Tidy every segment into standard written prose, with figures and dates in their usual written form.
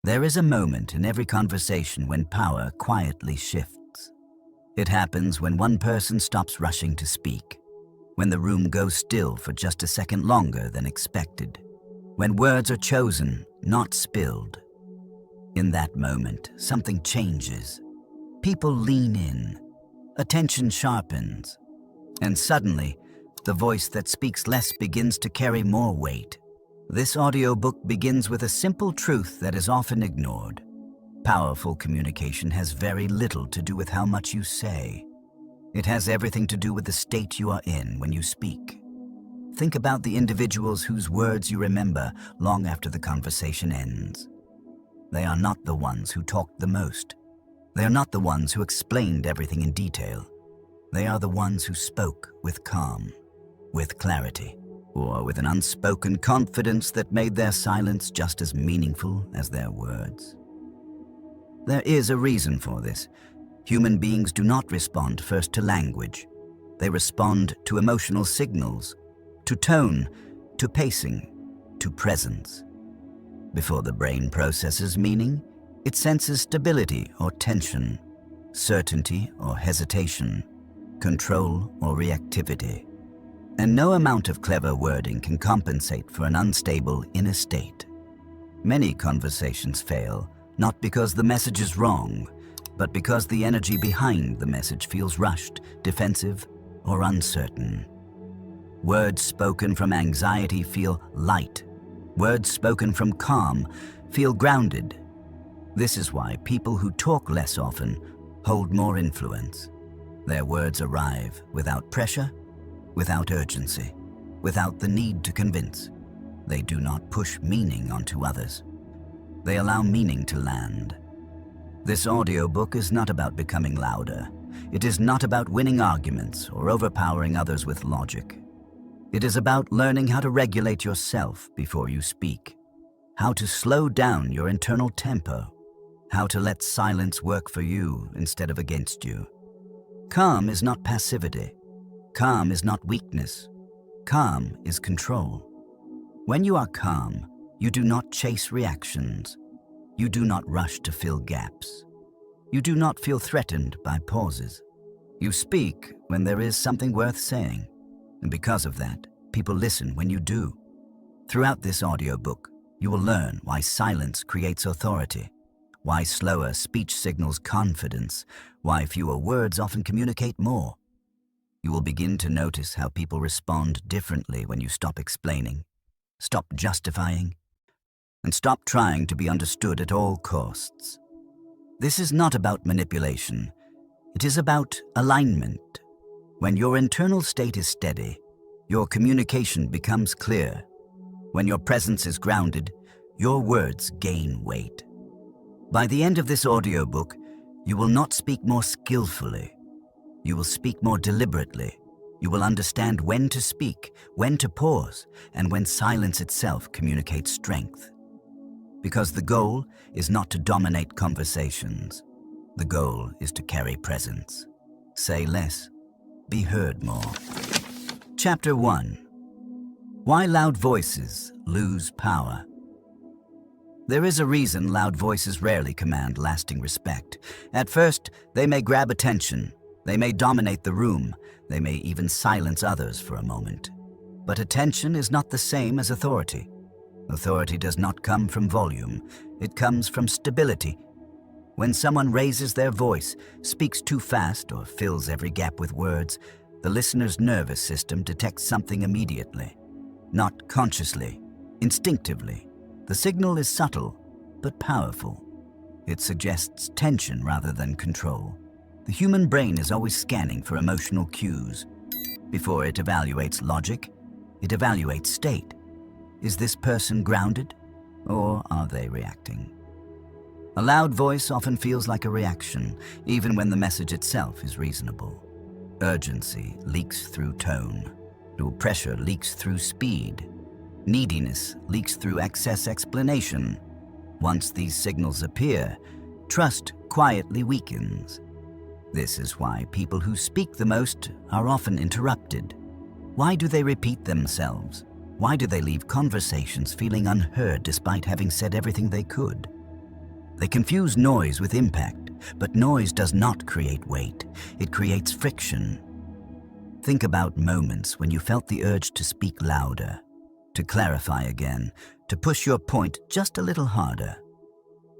There is a moment in every conversation when power quietly shifts. It happens when one person stops rushing to speak, when the room goes still for just a second longer than expected, when words are chosen, not spilled. In that moment, something changes. People lean in, attention sharpens, and suddenly, the voice that speaks less begins to carry more weight. This audiobook begins with a simple truth that is often ignored. Powerful communication has very little to do with how much you say. It has everything to do with the state you are in when you speak. Think about the individuals whose words you remember long after the conversation ends. They are not the ones who talked the most. They are not the ones who explained everything in detail. They are the ones who spoke with calm, with clarity, or with an unspoken confidence that made their silence just as meaningful as their words. There is a reason for this. Human beings do not respond first to language. They respond to emotional signals, to tone, to pacing, to presence. Before the brain processes meaning, it senses stability or tension, certainty or hesitation, control or reactivity. And no amount of clever wording can compensate for an unstable inner state. Many conversations fail, not because the message is wrong, but because the energy behind the message feels rushed, defensive, or uncertain. Words spoken from anxiety feel light. Words spoken from calm feel grounded. This is why people who talk less often hold more influence. Their words arrive without pressure, without urgency, without the need to convince. They do not push meaning onto others. They allow meaning to land. This audiobook is not about becoming louder. It is not about winning arguments or overpowering others with logic. It is about learning how to regulate yourself before you speak, how to slow down your internal tempo, how to let silence work for you instead of against you. Calm is not passivity. Calm is not weakness. Calm is control. When you are calm, you do not chase reactions. You do not rush to fill gaps. You do not feel threatened by pauses. You speak when there is something worth saying, and because of that, people listen when you do. Throughout this audiobook, you will learn why silence creates authority, why slower speech signals confidence, why fewer words often communicate more. You will begin to notice how people respond differently when you stop explaining, stop justifying, and stop trying to be understood at all costs. This is not about manipulation. It is about alignment. When your internal state is steady, your communication becomes clear. When your presence is grounded, your words gain weight. By the end of this audiobook, you will not speak more skillfully. You will speak more deliberately. You will understand when to speak, when to pause, and when silence itself communicates strength. Because the goal is not to dominate conversations. The goal is to carry presence. Say less, be heard more. Chapter 1. Why loud voices lose power. There is a reason loud voices rarely command lasting respect. At first, they may grab attention. They may dominate the room. They may even silence others for a moment. But attention is not the same as authority. Authority does not come from volume. It comes from stability. When someone raises their voice, speaks too fast, or fills every gap with words, the listener's nervous system detects something immediately. Not consciously, instinctively. The signal is subtle, but powerful. It suggests tension rather than control. The human brain is always scanning for emotional cues. Before it evaluates logic, it evaluates state. Is this person grounded, or are they reacting? A loud voice often feels like a reaction, even when the message itself is reasonable. Urgency leaks through tone. Pressure leaks through speed. Neediness leaks through excess explanation. Once these signals appear, trust quietly weakens. This is why people who speak the most are often interrupted. Why do they repeat themselves? Why do they leave conversations feeling unheard despite having said everything they could? They confuse noise with impact, but noise does not create weight. It creates friction. Think about moments when you felt the urge to speak louder, to clarify again, to push your point just a little harder.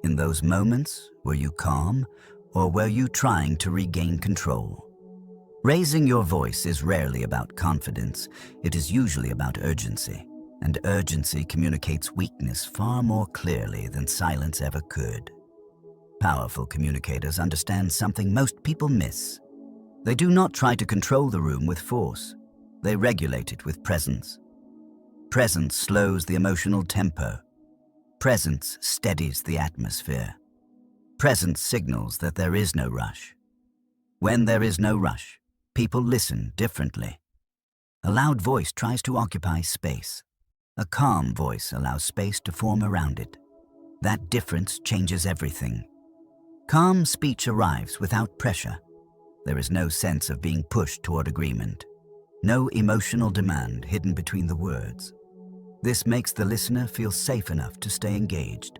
In those moments, were you calm, or were you trying to regain control? Raising your voice is rarely about confidence. It is usually about urgency, and urgency communicates weakness far more clearly than silence ever could. Powerful communicators understand something most people miss. They do not try to control the room with force. They regulate it with presence. Presence slows the emotional tempo. Presence steadies the atmosphere. Presence signals that there is no rush. When there is no rush, people listen differently. A loud voice tries to occupy space. A calm voice allows space to form around it. That difference changes everything. Calm speech arrives without pressure. There is no sense of being pushed toward agreement. No emotional demand hidden between the words. This makes the listener feel safe enough to stay engaged.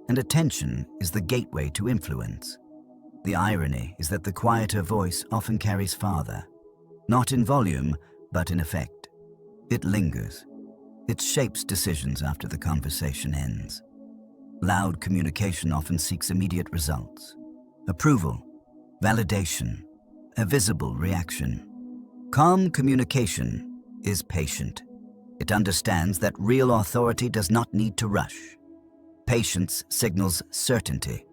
And attention is the gateway to influence. The irony is that the quieter voice often carries farther. Not in volume, but in effect. It lingers. It shapes decisions after the conversation ends. Loud communication often seeks immediate results. Approval, validation, a visible reaction. Calm communication is patient. It understands that real authority does not need to rush. Patience signals certainty.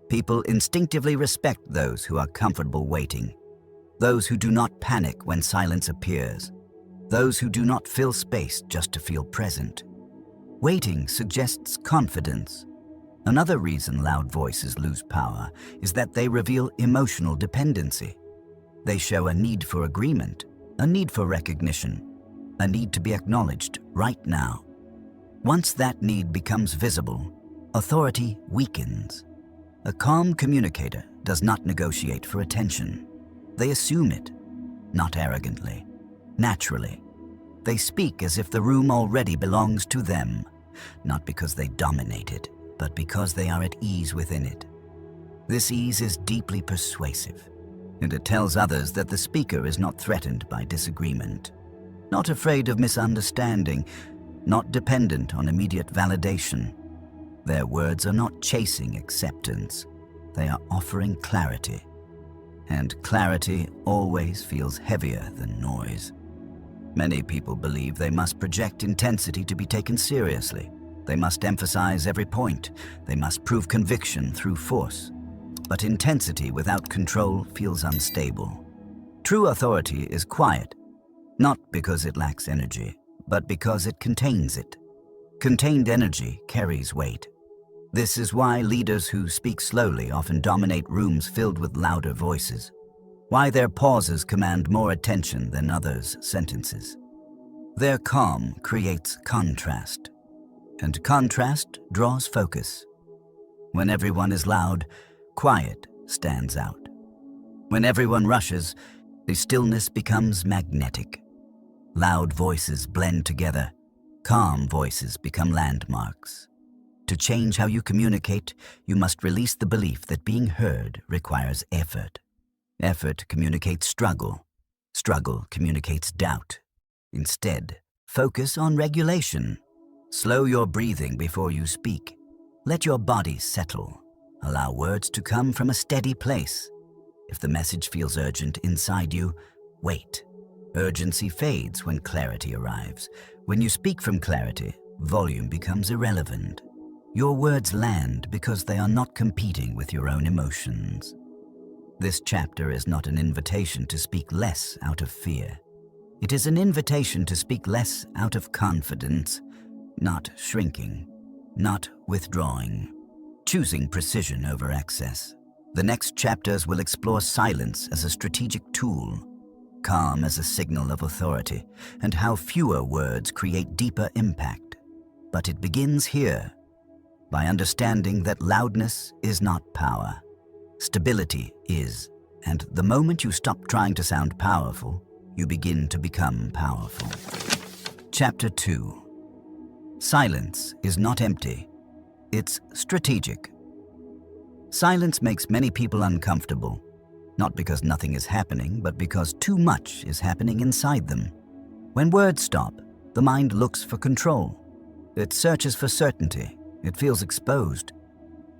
People instinctively respect those who are comfortable waiting, those who do not panic when silence appears, those who do not fill space just to feel present. Waiting suggests confidence. Another reason loud voices lose power is that they reveal emotional dependency. They show a need for agreement, a need for recognition, a need to be acknowledged right now. Once that need becomes visible, authority weakens. A calm communicator does not negotiate for attention. They assume it, not arrogantly, naturally. They speak as if the room already belongs to them, not because they dominate it, but because they are at ease within it. This ease is deeply persuasive, and it tells others that the speaker is not threatened by disagreement, not afraid of misunderstanding, not dependent on immediate validation. Their words are not chasing acceptance. They are offering clarity. And clarity always feels heavier than noise. Many people believe they must project intensity to be taken seriously. They must emphasize every point. They must prove conviction through force. But intensity without control feels unstable. True authority is quiet, not because it lacks energy, but because it contains it. Contained energy carries weight. This is why leaders who speak slowly often dominate rooms filled with louder voices, why their pauses command more attention than others' sentences. Their calm creates contrast, and contrast draws focus. When everyone is loud, quiet stands out. When everyone rushes, the stillness becomes magnetic. Loud voices blend together. Calm voices become landmarks. To change how you communicate, you must release the belief that being heard requires effort. Effort communicates struggle. Struggle communicates doubt. Instead, focus on regulation. Slow your breathing before you speak. Let your body settle. Allow words to come from a steady place. If the message feels urgent inside you, wait. Urgency fades when clarity arrives. When you speak from clarity, volume becomes irrelevant. Your words land because they are not competing with your own emotions. This chapter is not an invitation to speak less out of fear. It is an invitation to speak less out of confidence, not shrinking, not withdrawing, choosing precision over excess. The next chapters will explore silence as a strategic tool, calm as a signal of authority, and how fewer words create deeper impact. But it begins here, by understanding that loudness is not power. Stability is, and the moment you stop trying to sound powerful, you begin to become powerful. Chapter 2. Silence is not empty. It's strategic. Silence makes many people uncomfortable, not because nothing is happening, but because too much is happening inside them. When words stop, the mind looks for control. It searches for certainty. It feels exposed.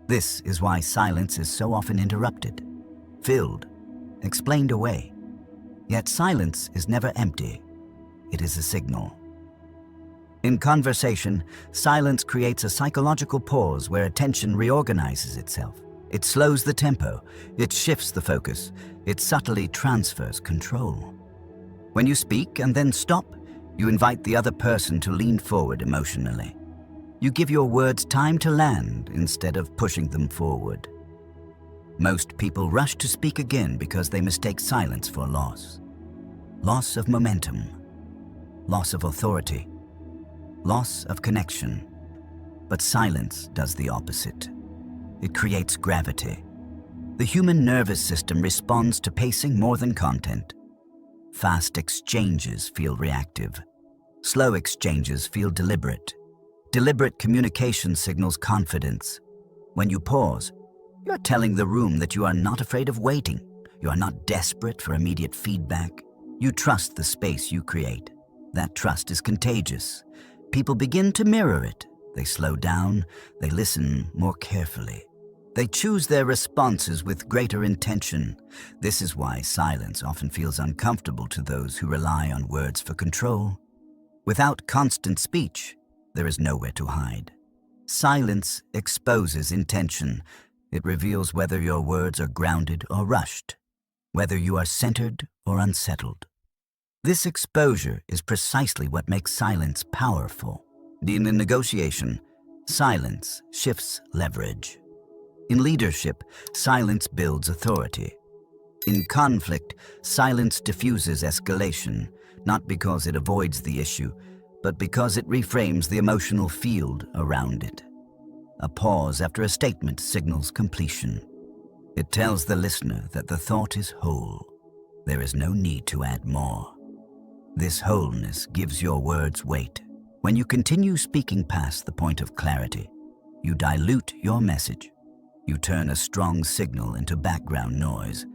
This is why silence is so often interrupted, filled, explained away. Yet silence is never empty. It is a signal. In conversation, silence creates a psychological pause where attention reorganizes itself. It slows the tempo, it shifts the focus, it subtly transfers control. When you speak and then stop, you invite the other person to lean forward emotionally. You give your words time to land instead of pushing them forward. Most people rush to speak again because they mistake silence for loss. Loss of momentum, loss of authority, loss of connection. But silence does the opposite. It creates gravity. The human nervous system responds to pacing more than content. Fast exchanges feel reactive. Slow exchanges feel deliberate. Deliberate communication signals confidence. When you pause, you're telling the room that you are not afraid of waiting. You are not desperate for immediate feedback. You trust the space you create. That trust is contagious. People begin to mirror it. They slow down. They listen more carefully. They choose their responses with greater intention. This is why silence often feels uncomfortable to those who rely on words for control. Without constant speech, there is nowhere to hide. Silence exposes intention. It reveals whether your words are grounded or rushed, whether you are centered or unsettled. This exposure is precisely what makes silence powerful. In a negotiation, silence shifts leverage. In leadership, silence builds authority. In conflict, silence diffuses escalation, not because it avoids the issue, but because it reframes the emotional field around it. A pause after a statement signals completion. It tells the listener that the thought is whole. There is no need to add more. This wholeness gives your words weight. When you continue speaking past the point of clarity, you dilute your message. You turn a strong signal into background noise.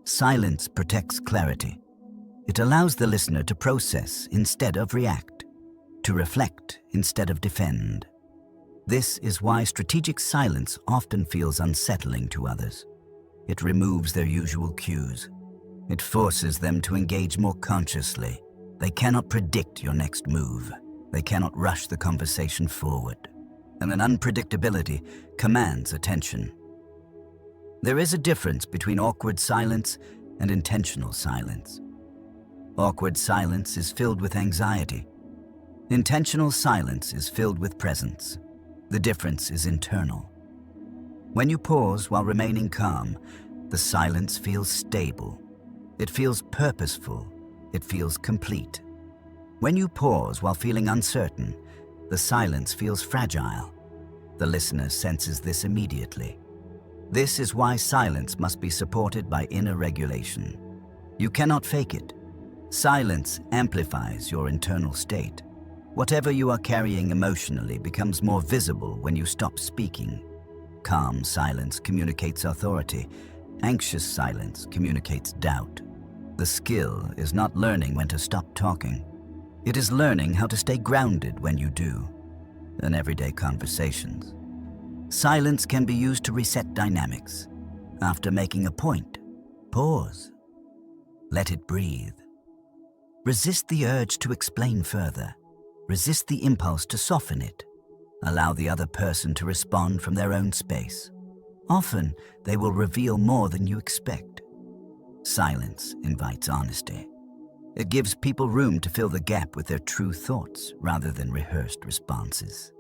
Silence protects clarity. It allows the listener to process instead of react, to reflect instead of defend. This is why strategic silence often feels unsettling to others. It removes their usual cues. It forces them to engage more consciously. They cannot predict your next move. They cannot rush the conversation forward. And an unpredictability commands attention. There is a difference between awkward silence and intentional silence. Awkward silence is filled with anxiety. Intentional silence is filled with presence. The difference is internal. When you pause while remaining calm, the silence feels stable. It feels purposeful. It feels complete. When you pause while feeling uncertain, the silence feels fragile. The listener senses this immediately. This is why silence must be supported by inner regulation. You cannot fake it. Silence amplifies your internal state. Whatever you are carrying emotionally becomes more visible when you stop speaking. Calm silence communicates authority. Anxious silence communicates doubt. The skill is not learning when to stop talking. It is learning how to stay grounded when you do. In everyday conversations, silence can be used to reset dynamics. After making a point, pause. Let it breathe. Resist the urge to explain further. Resist the impulse to soften it. Allow the other person to respond from their own space. Often, they will reveal more than you expect. Silence invites honesty. It gives people room to fill the gap with their true thoughts rather than rehearsed responses.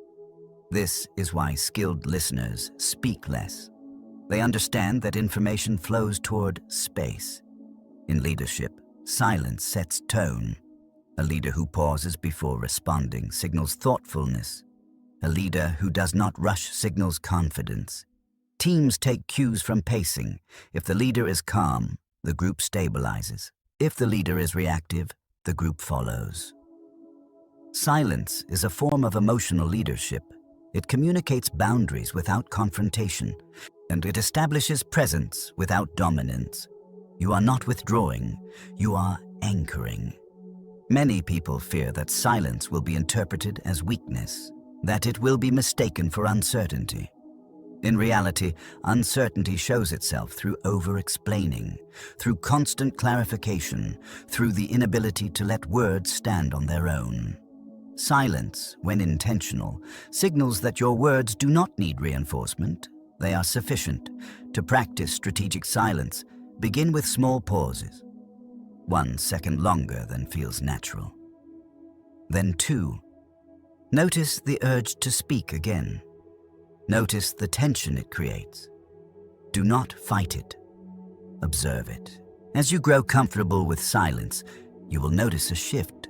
This is why skilled listeners speak less. They understand that information flows toward space. In leadership, silence sets tone. A leader who pauses before responding signals thoughtfulness. A leader who does not rush signals confidence. Teams take cues from pacing. If the leader is calm, the group stabilizes. If the leader is reactive, the group follows. Silence is a form of emotional leadership. It communicates boundaries without confrontation. and it establishes presence without dominance. You are not withdrawing, you are anchoring. Many people fear that silence will be interpreted as weakness, that it will be mistaken for uncertainty. In reality, uncertainty shows itself through over-explaining, through constant clarification, through the inability to let words stand on their own. Silence, when intentional, signals that your words do not need reinforcement. They are sufficient. To practice strategic silence, begin with small pauses. 1 second longer than feels natural. Then 2. Notice the urge to speak again. Notice the tension it creates. Do not fight it. Observe it. As you grow comfortable with silence, you will notice a shift.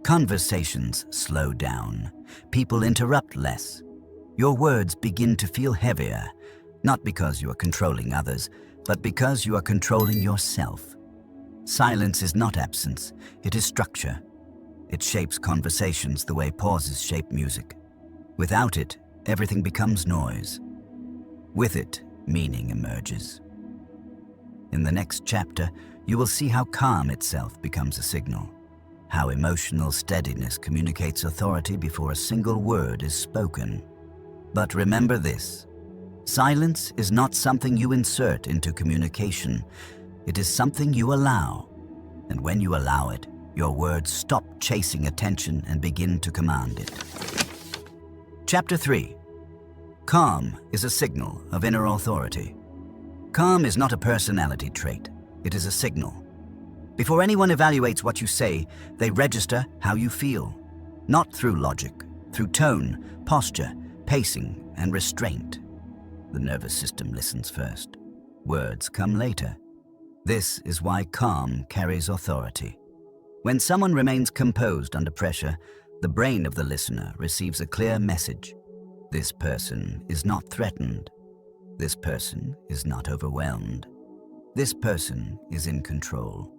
Conversations slow down. People interrupt less. Your words begin to feel heavier, not because you are controlling others, but because you are controlling yourself. Silence is not absence, it is structure. It shapes conversations the way pauses shape music. Without it, everything becomes noise. With it, meaning emerges. In the next chapter, you will see how calm itself becomes a signal, how emotional steadiness communicates authority before a single word is spoken. But remember this: silence is not something you insert into communication. It is something you allow. And when you allow it, your words stop chasing attention and begin to command it. Chapter 3. Calm is a signal of inner authority. Calm is not a personality trait. It is a signal. Before anyone evaluates what you say, they register how you feel. Not through logic, through tone, posture, pacing, and restraint. The nervous system listens first. Words come later. This is why calm carries authority. When someone remains composed under pressure, the brain of the listener receives a clear message. This person is not threatened. This person is not overwhelmed. This person is in control.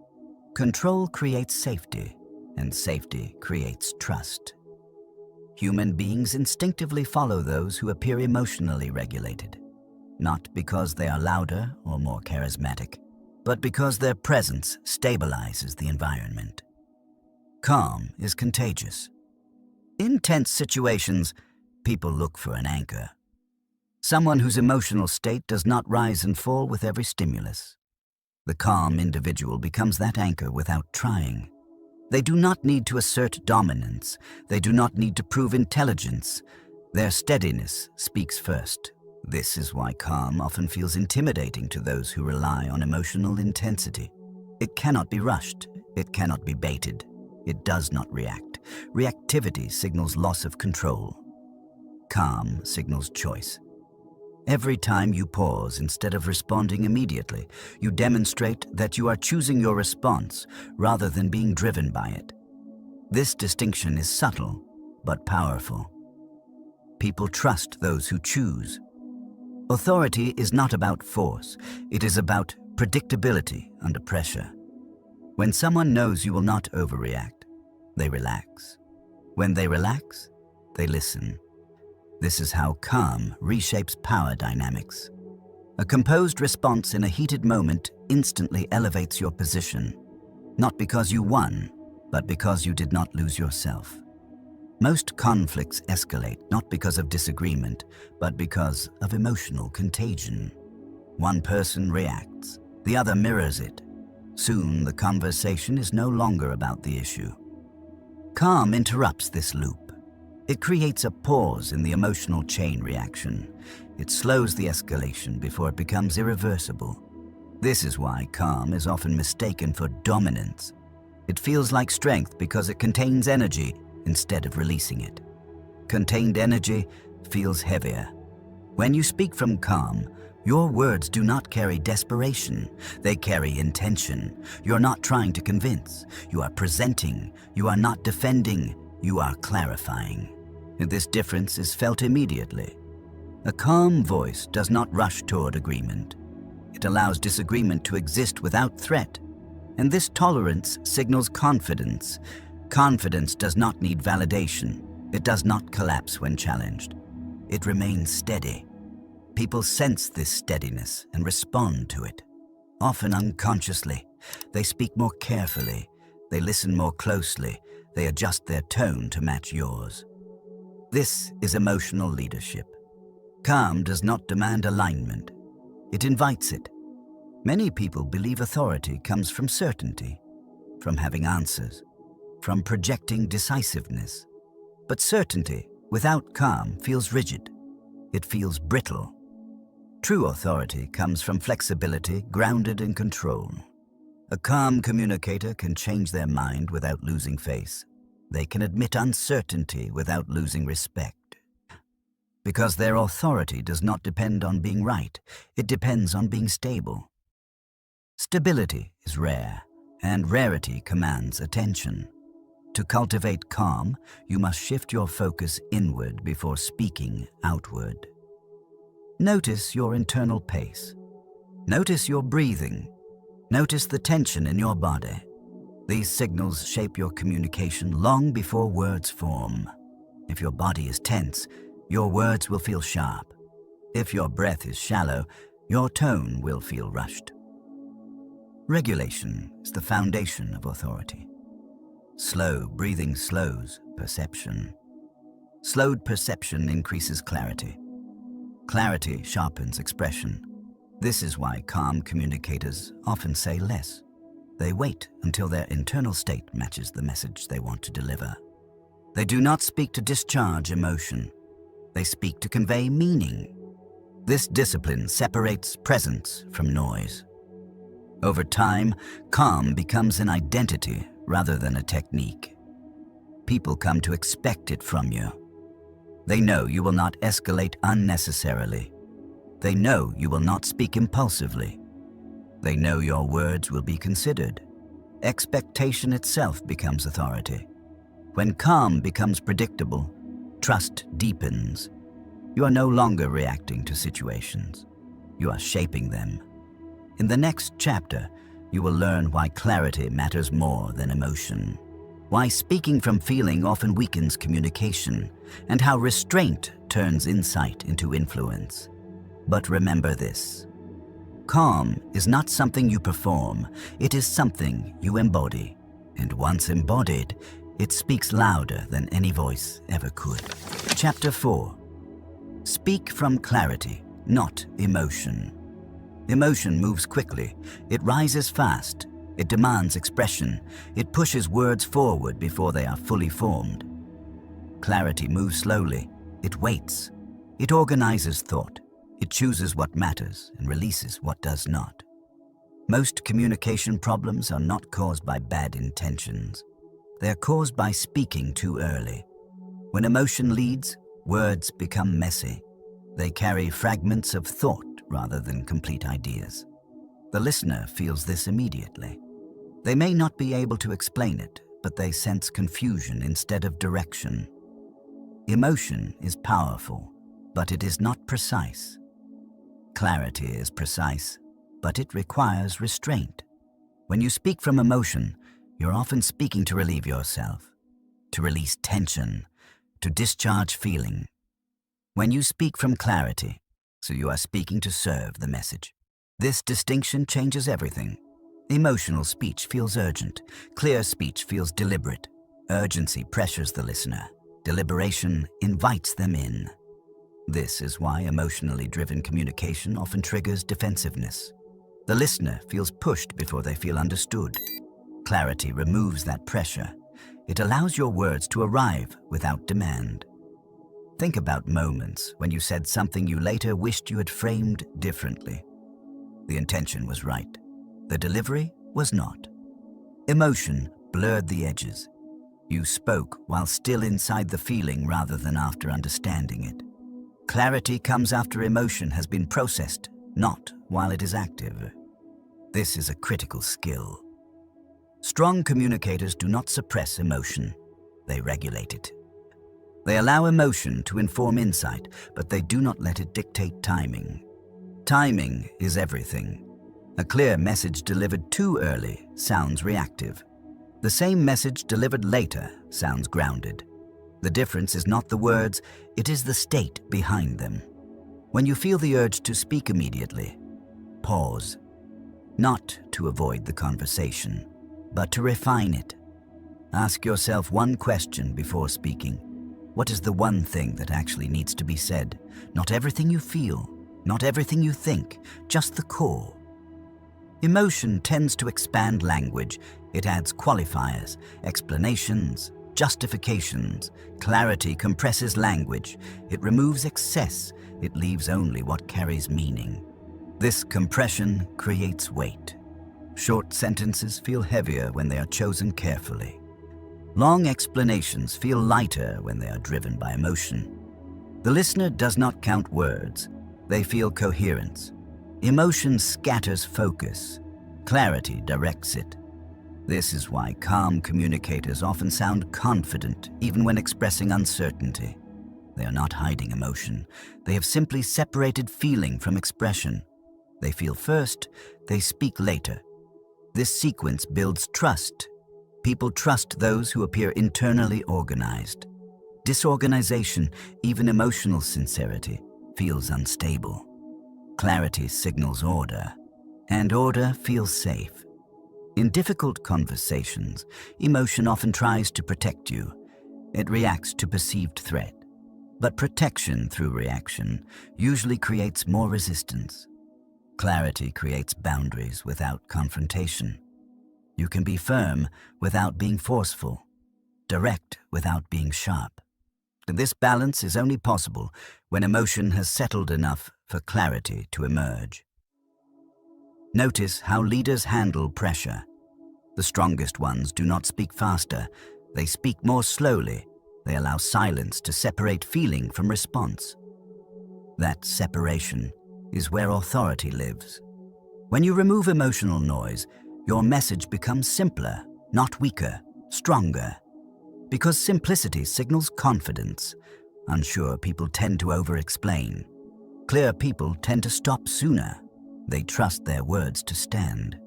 Control creates safety, and safety creates trust. Human beings instinctively follow those who appear emotionally regulated, not because they are louder or more charismatic, but because their presence stabilizes the environment. Calm is contagious. In tense situations, people look for an anchor. Someone whose emotional state does not rise and fall with every stimulus. The calm individual becomes that anchor without trying. They do not need to assert dominance. They do not need to prove intelligence. Their steadiness speaks first. This is why calm often feels intimidating to those who rely on emotional intensity. It cannot be rushed. It cannot be baited. It does not react. Reactivity signals loss of control. Calm signals choice. Every time you pause instead of responding immediately, you demonstrate that you are choosing your response rather than being driven by it. This distinction is subtle but powerful. People trust those who choose. Authority is not about force. It is about predictability under pressure. When someone knows you will not overreact, they relax. When they relax, they listen. This is how calm reshapes power dynamics. A composed response in a heated moment instantly elevates your position, not because you won, but because you did not lose yourself. Most conflicts escalate not because of disagreement, but because of emotional contagion. One person reacts, the other mirrors it. Soon, the conversation is no longer about the issue. Calm interrupts this loop. It creates a pause in the emotional chain reaction. It slows the escalation before it becomes irreversible. This is why calm is often mistaken for dominance. It feels like strength because it contains energy instead of releasing it. Contained energy feels heavier. When you speak from calm, your words do not carry desperation. They carry intention. You're not trying to convince. You are presenting. You are not defending. You are clarifying. And this difference is felt immediately. A calm voice does not rush toward agreement. It allows disagreement to exist without threat. And this tolerance signals confidence. Confidence does not need validation. It does not collapse when challenged. It remains steady. People sense this steadiness and respond to it. Often unconsciously, they speak more carefully, they listen more closely, they adjust their tone to match yours. This is emotional leadership. Calm does not demand alignment. It invites it. Many people believe authority comes from certainty, from having answers, from projecting decisiveness. But certainty without calm feels rigid. It feels brittle. True authority comes from flexibility grounded in control. A calm communicator can change their mind without losing face. They can admit uncertainty without losing respect. Because their authority does not depend on being right, it depends on being stable. Stability is rare, and rarity commands attention. To cultivate calm, you must shift your focus inward before speaking outward. Notice your internal pace. Notice your breathing. Notice the tension in your body. These signals shape your communication long before words form. If your body is tense, your words will feel sharp. If your breath is shallow, your tone will feel rushed. Regulation is the foundation of authority. Slow breathing slows perception. Slowed perception increases clarity. Clarity sharpens expression. This is why calm communicators often say less. They wait until their internal state matches the message they want to deliver. They do not speak to discharge emotion. They speak to convey meaning. This discipline separates presence from noise. Over time, calm becomes an identity rather than a technique. People come to expect it from you. They know you will not escalate unnecessarily. They know you will not speak impulsively. They know your words will be considered. Expectation itself becomes authority. When calm becomes predictable, trust deepens. You are no longer reacting to situations. You are shaping them. In the next chapter, you will learn why clarity matters more than emotion, why speaking from feeling often weakens communication, and how restraint turns insight into influence. But remember this: calm is not something you perform, it is something you embody. And once embodied, it speaks louder than any voice ever could. Chapter 4. Speak from clarity, not emotion. Emotion moves quickly, it rises fast, it demands expression, it pushes words forward before they are fully formed. Clarity moves slowly, it waits, it organizes thought, it chooses what matters and releases what does not. Most communication problems are not caused by bad intentions. They are caused by speaking too early. When emotion leads, words become messy. They carry fragments of thought rather than complete ideas. The listener feels this immediately. They may not be able to explain it, but they sense confusion instead of direction. Emotion is powerful, but it is not precise. Clarity is precise, but it requires restraint. When you speak from emotion, you're often speaking to relieve yourself, to release tension, to discharge feeling. When you speak from clarity, so you are speaking to serve the message. This distinction changes everything. Emotional speech feels urgent. Clear speech feels deliberate. Urgency pressures the listener. Deliberation invites them in. This is why emotionally driven communication often triggers defensiveness. The listener feels pushed before they feel understood. Clarity removes that pressure. It allows your words to arrive without demand. Think about moments when you said something you later wished you had framed differently. The intention was right. The delivery was not. Emotion blurred the edges. You spoke while still inside the feeling rather than after understanding it. Clarity comes after emotion has been processed, not while it is active. This is a critical skill. Strong communicators do not suppress emotion. They regulate it. They allow emotion to inform insight, but they do not let it dictate timing. Timing is everything. A clear message delivered too early sounds reactive. The same message delivered later sounds grounded. The difference is not the words, it is the state behind them. When you feel the urge to speak immediately, pause, not to avoid the conversation, but to refine it. Ask yourself one question before speaking. What is the one thing that actually needs to be said? Not everything you feel, not everything you think, just the core. Emotion tends to expand language. It adds qualifiers, explanations, justifications. Clarity compresses language. It removes excess. It leaves only what carries meaning. This compression creates weight. Short sentences feel heavier when they are chosen carefully. Long explanations feel lighter when they are driven by emotion. The listener does not count words. They feel coherence. Emotion scatters focus. Clarity directs it. This is why calm communicators often sound confident even when expressing uncertainty. They are not hiding emotion. They have simply separated feeling from expression. They feel first, they speak later. This sequence builds trust. People trust those who appear internally organized. Disorganization, even emotional sincerity, feels unstable. Clarity signals order, and order feels safe. In difficult conversations, emotion often tries to protect you. It reacts to perceived threat. But protection through reaction usually creates more resistance. Clarity creates boundaries without confrontation. You can be firm without being forceful, direct without being sharp. This balance is only possible when emotion has settled enough for clarity to emerge. Notice how leaders handle pressure. The strongest ones do not speak faster. They speak more slowly. They allow silence to separate feeling from response. That separation is where authority lives. When you remove emotional noise, your message becomes simpler, not weaker, stronger. Because simplicity signals confidence. Unsure people tend to over-explain. Clear people tend to stop sooner. They trust their words to stand.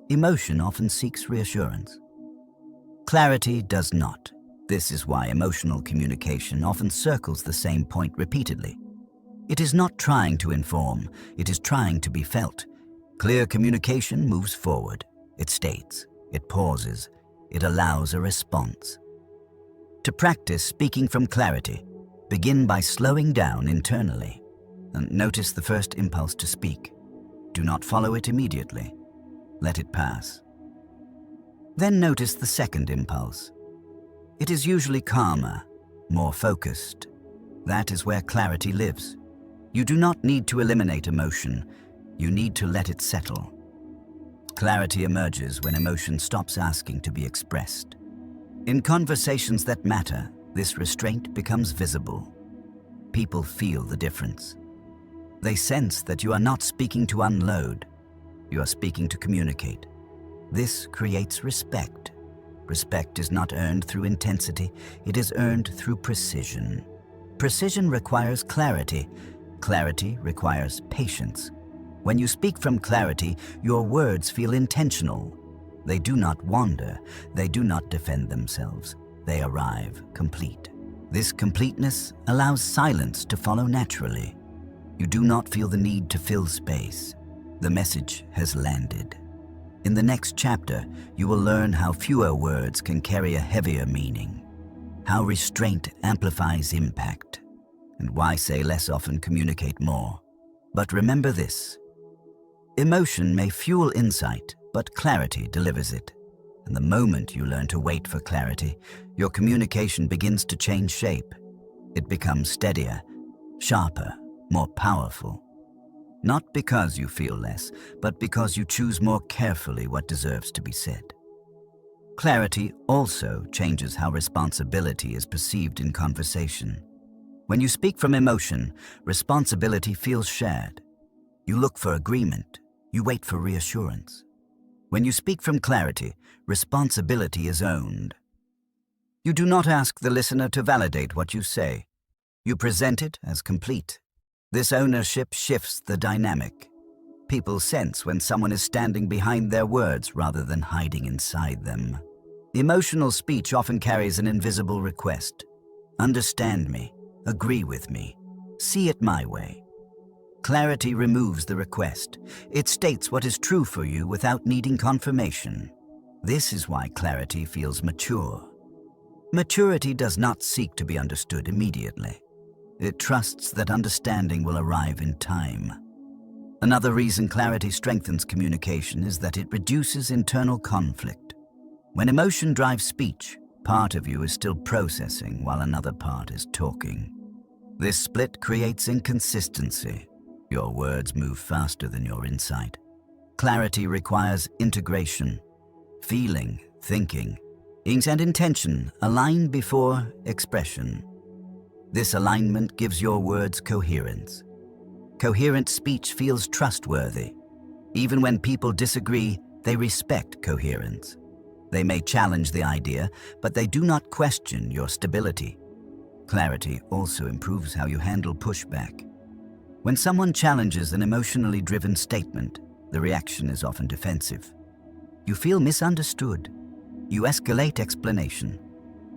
Emotion often seeks reassurance. Clarity does not. This is why emotional communication often circles the same point repeatedly. It is not trying to inform, it is trying to be felt. Clear communication moves forward. It states, it pauses, it allows a response. To practice speaking from clarity, begin by slowing down internally and notice the first impulse to speak. Do not follow it immediately. Let it pass. Then notice the second impulse. It is usually calmer, more focused. That is where clarity lives. You do not need to eliminate emotion. You need to let it settle. Clarity emerges when emotion stops asking to be expressed. In conversations that matter, this restraint becomes visible. People feel the difference. They sense that you are not speaking to unload. You are speaking to communicate. This creates respect. Respect is not earned through intensity, it is earned through precision. Precision requires clarity. Clarity requires patience. When you speak from clarity, your words feel intentional. They do not wander, they do not defend themselves. They arrive complete. This completeness allows silence to follow naturally. You do not feel the need to fill space. The message has landed. In the next chapter, you will learn how fewer words can carry a heavier meaning, how restraint amplifies impact, and why say less often communicate more. But remember this: emotion may fuel insight, but clarity delivers it. And the moment you learn to wait for clarity, your communication begins to change shape. It becomes steadier, sharper, more powerful. Not because you feel less, but because you choose more carefully what deserves to be said. Clarity also changes how responsibility is perceived in conversation. When you speak from emotion, responsibility feels shared. You look for agreement. You wait for reassurance. When you speak from clarity, responsibility is owned. You do not ask the listener to validate what you say. You present it as complete. This ownership shifts the dynamic. People sense when someone is standing behind their words rather than hiding inside them. Emotional speech often carries an invisible request. Understand me. Agree with me. See it my way. Clarity removes the request. It states what is true for you without needing confirmation. This is why clarity feels mature. Maturity does not seek to be understood immediately. It trusts that understanding will arrive in time. Another reason clarity strengthens communication is that it reduces internal conflict. When emotion drives speech, part of you is still processing while another part is talking. This split creates inconsistency. Your words move faster than your insight. Clarity requires integration. Feeling, thinking, and intention align before expression. This alignment gives your words coherence. Coherent speech feels trustworthy. Even when people disagree, they respect coherence. They may challenge the idea, but they do not question your stability. Clarity also improves how you handle pushback. When someone challenges an emotionally driven statement, the reaction is often defensive. You feel misunderstood. You escalate explanation.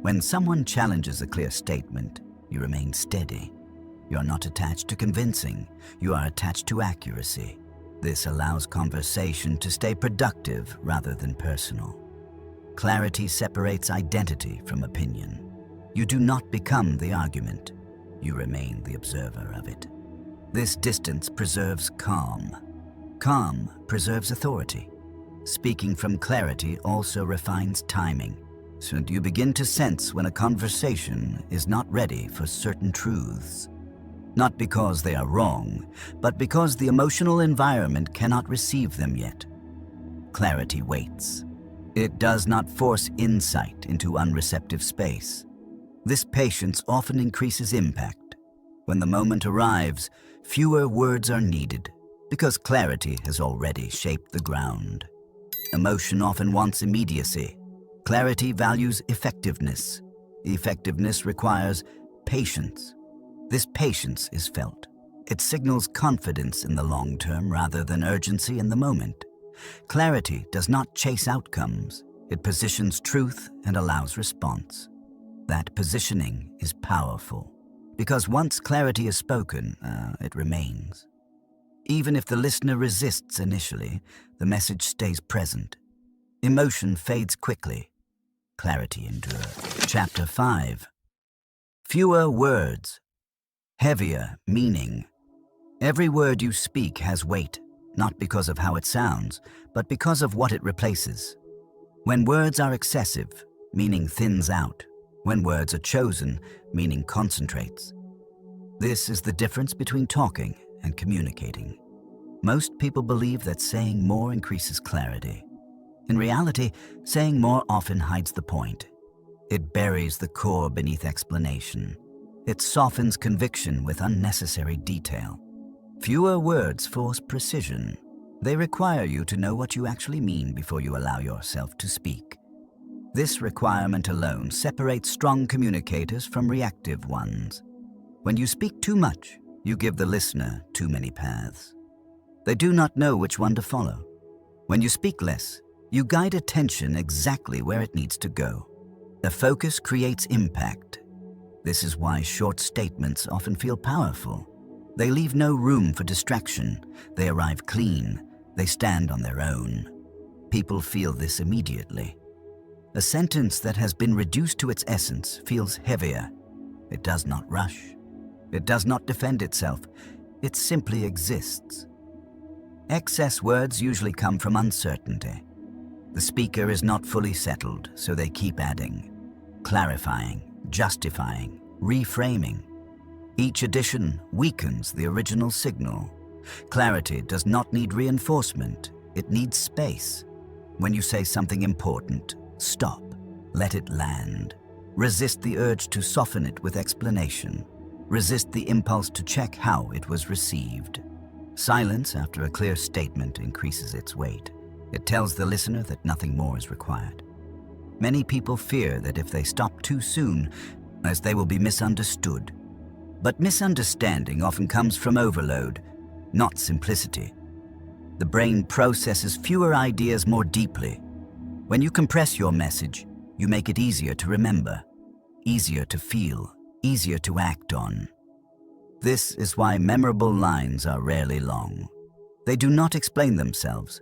When someone challenges a clear statement, you remain steady. You are not attached to convincing. You are attached to accuracy. This allows conversation to stay productive rather than personal. Clarity separates identity from opinion. You do not become the argument. You remain the observer of it. This distance preserves calm. Calm preserves authority. Speaking from clarity also refines timing, so you begin to sense when a conversation is not ready for certain truths. Not because they are wrong, but because the emotional environment cannot receive them yet. Clarity waits. It does not force insight into unreceptive space. This patience often increases impact. When the moment arrives, fewer words are needed, because clarity has already shaped the ground. Emotion often wants immediacy. Clarity values effectiveness. Effectiveness requires patience. This patience is felt. It signals confidence in the long term rather than urgency in the moment. Clarity does not chase outcomes. It positions truth and allows response. That positioning is powerful, because once clarity is spoken, it remains. Even if the listener resists initially, the message stays present. Emotion fades quickly. Clarity endures. Chapter 5. Fewer words. Heavier meaning. Every word you speak has weight, not because of how it sounds, but because of what it replaces. When words are excessive, meaning thins out. When words are chosen, meaning concentrates. This is the difference between talking and communicating. Most people believe that saying more increases clarity. In reality, saying more often hides the point. It buries the core beneath explanation. It softens conviction with unnecessary detail. Fewer words force precision. They require you to know what you actually mean before you allow yourself to speak. This requirement alone separates strong communicators from reactive ones. When you speak too much, you give the listener too many paths. They do not know which one to follow. When you speak less, you guide attention exactly where it needs to go. The focus creates impact. This is why short statements often feel powerful. They leave no room for distraction. They arrive clean. They stand on their own. People feel this immediately. A sentence that has been reduced to its essence feels heavier. It does not rush. It does not defend itself. It simply exists. Excess words usually come from uncertainty. The speaker is not fully settled, so they keep adding, clarifying, justifying, reframing. Each addition weakens the original signal. Clarity does not need reinforcement. It needs space. When you say something important, stop. Let it land. Resist the urge to soften it with explanation. Resist the impulse to check how it was received. Silence after a clear statement increases its weight. It tells the listener that nothing more is required. Many people fear that if they stop too soon, as they will be misunderstood. But misunderstanding often comes from overload, not simplicity. The brain processes fewer ideas more deeply. When you compress your message, you make it easier to remember, easier to feel, easier to act on. This is why memorable lines are rarely long. They do not explain themselves,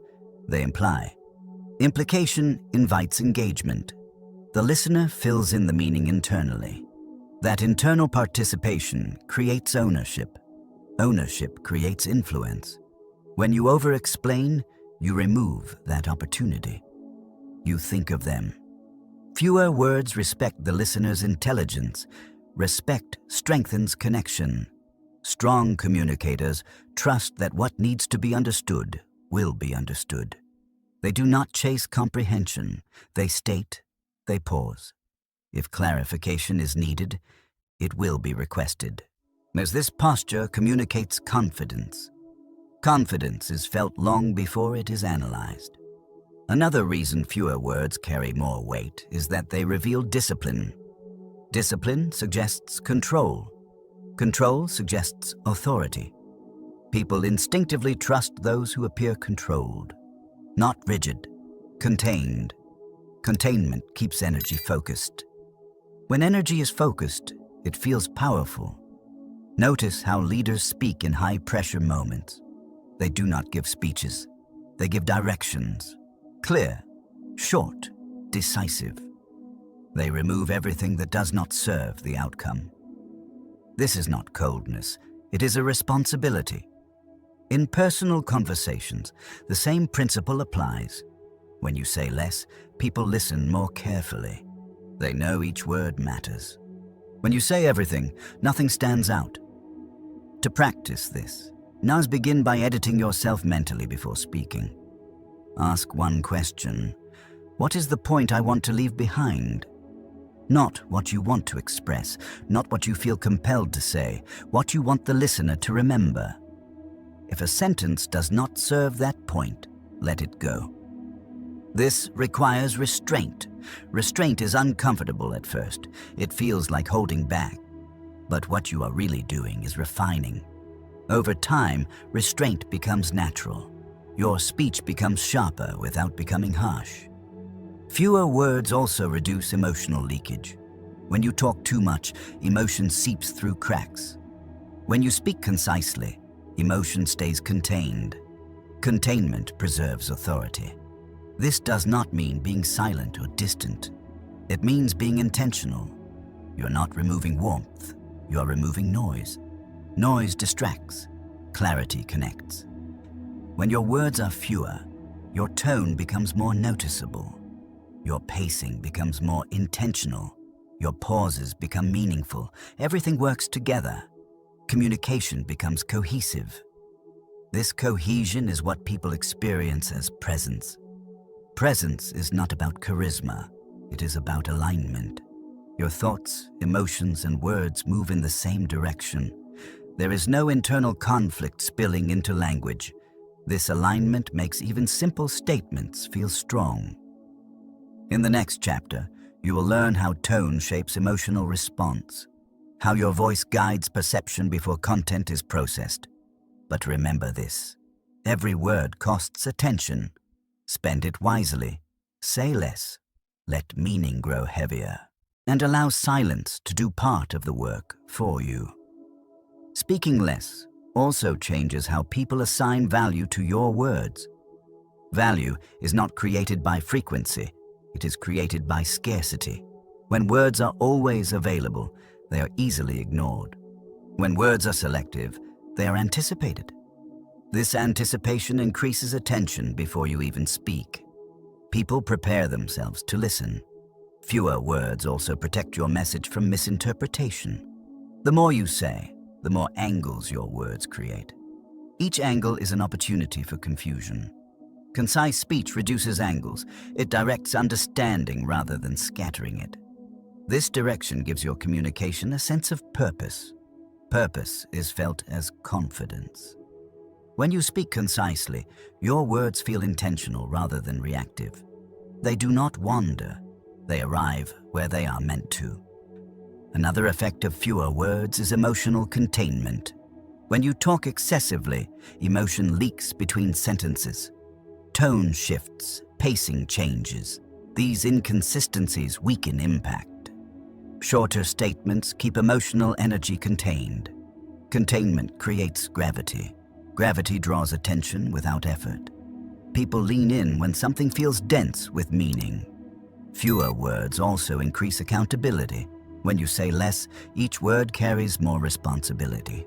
they imply. Implication invites engagement. The listener fills in the meaning internally. That internal participation creates ownership. Ownership creates influence. When you over-explain, you remove that opportunity. You think of them. Fewer words respect the listener's intelligence. Respect strengthens connection. Strong communicators trust that what needs to be understood will be understood. They do not chase comprehension. They state, they pause. If clarification is needed, it will be requested. As this posture communicates confidence. Confidence is felt long before it is analyzed. Another reason fewer words carry more weight is that they reveal discipline. Discipline suggests control. Control suggests authority. People instinctively trust those who appear controlled, not rigid, contained. Containment keeps energy focused. When energy is focused, it feels powerful. Notice how leaders speak in high-pressure moments. They do not give speeches. They give directions. Clear, short, decisive. They remove everything that does not serve the outcome. This is not coldness. It is a responsibility. In personal conversations, the same principle applies. When you say less, people listen more carefully. They know each word matters. When you say everything, nothing stands out. To practice this, now begin by editing yourself mentally before speaking. Ask one question. What is the point I want to leave behind? Not what you want to express, not what you feel compelled to say, what you want the listener to remember. If a sentence does not serve that point, let it go. This requires restraint. Restraint is uncomfortable at first. It feels like holding back. But what you are really doing is refining. Over time, restraint becomes natural. Your speech becomes sharper without becoming harsh. Fewer words also reduce emotional leakage. When you talk too much, emotion seeps through cracks. When you speak concisely, emotion stays contained. Containment preserves authority. This does not mean being silent or distant. It means being intentional. You're not removing warmth. You're removing noise. Noise distracts. Clarity connects. When your words are fewer, your tone becomes more noticeable. Your pacing becomes more intentional. Your pauses become meaningful. Everything works together. Communication becomes cohesive. This cohesion is what people experience as presence. Presence is not about charisma. It is about alignment. Your thoughts, emotions, and words move in the same direction. There is no internal conflict spilling into language. This alignment makes even simple statements feel strong. In the next chapter, you will learn how tone shapes emotional response, how your voice guides perception before content is processed. But remember this, every word costs attention. Spend it wisely, say less, let meaning grow heavier, and allow silence to do part of the work for you. Speaking less also changes how people assign value to your words. Value is not created by frequency. It is created by scarcity. When words are always available, they are easily ignored. When words are selective, they are anticipated. This anticipation increases attention before you even speak. People prepare themselves to listen. Fewer words also protect your message from misinterpretation. The more you say, the more angles your words create. Each angle is an opportunity for confusion. Concise speech reduces angles. It directs understanding rather than scattering it. This direction gives your communication a sense of purpose. Purpose is felt as confidence. When you speak concisely, your words feel intentional rather than reactive. They do not wander. They arrive where they are meant to. Another effect of fewer words is emotional containment. When you talk excessively, emotion leaks between sentences. Tone shifts, pacing changes. These inconsistencies weaken impact. Shorter statements keep emotional energy contained. Containment creates gravity. Gravity draws attention without effort. People lean in when something feels dense with meaning. Fewer words also increase accountability. When you say less, each word carries more responsibility.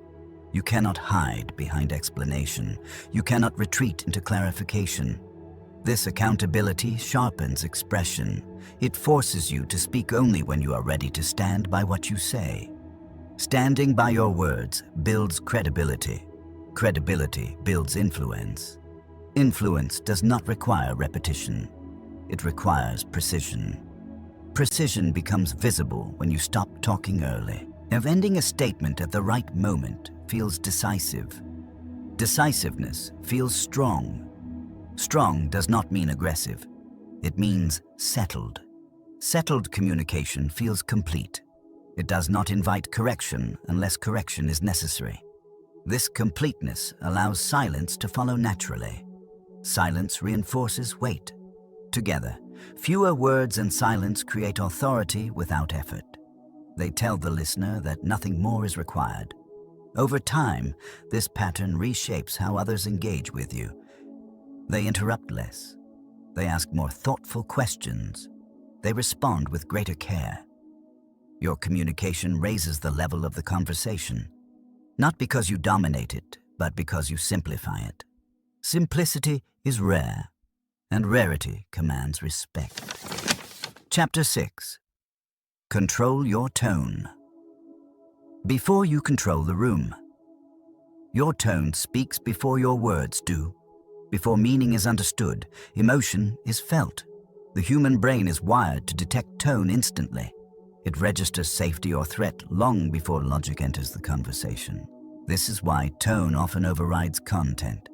You cannot hide behind explanation. You cannot retreat into clarification. This accountability sharpens expression. It forces you to speak only when you are ready to stand by what you say. Standing by your words builds credibility. Credibility builds influence. Influence does not require repetition. It requires precision. Precision becomes visible when you stop talking early. If ending a statement at the right moment feels decisive. Decisiveness feels strong. Strong does not mean aggressive. It means settled. Settled communication feels complete. It does not invite correction unless correction is necessary. This completeness allows silence to follow naturally. Silence reinforces weight. Together, fewer words and silence create authority without effort. They tell the listener that nothing more is required. Over time, this pattern reshapes how others engage with you. They interrupt less. They ask more thoughtful questions. They respond with greater care. Your communication raises the level of the conversation, not because you dominate it, but because you simplify it. Simplicity is rare, and rarity commands respect. Chapter 6. Control your tone. Before you control the room. Your tone speaks before your words do. Before meaning is understood, emotion is felt. The human brain is wired to detect tone instantly. It registers safety or threat long before logic enters the conversation. This is why tone often overrides content.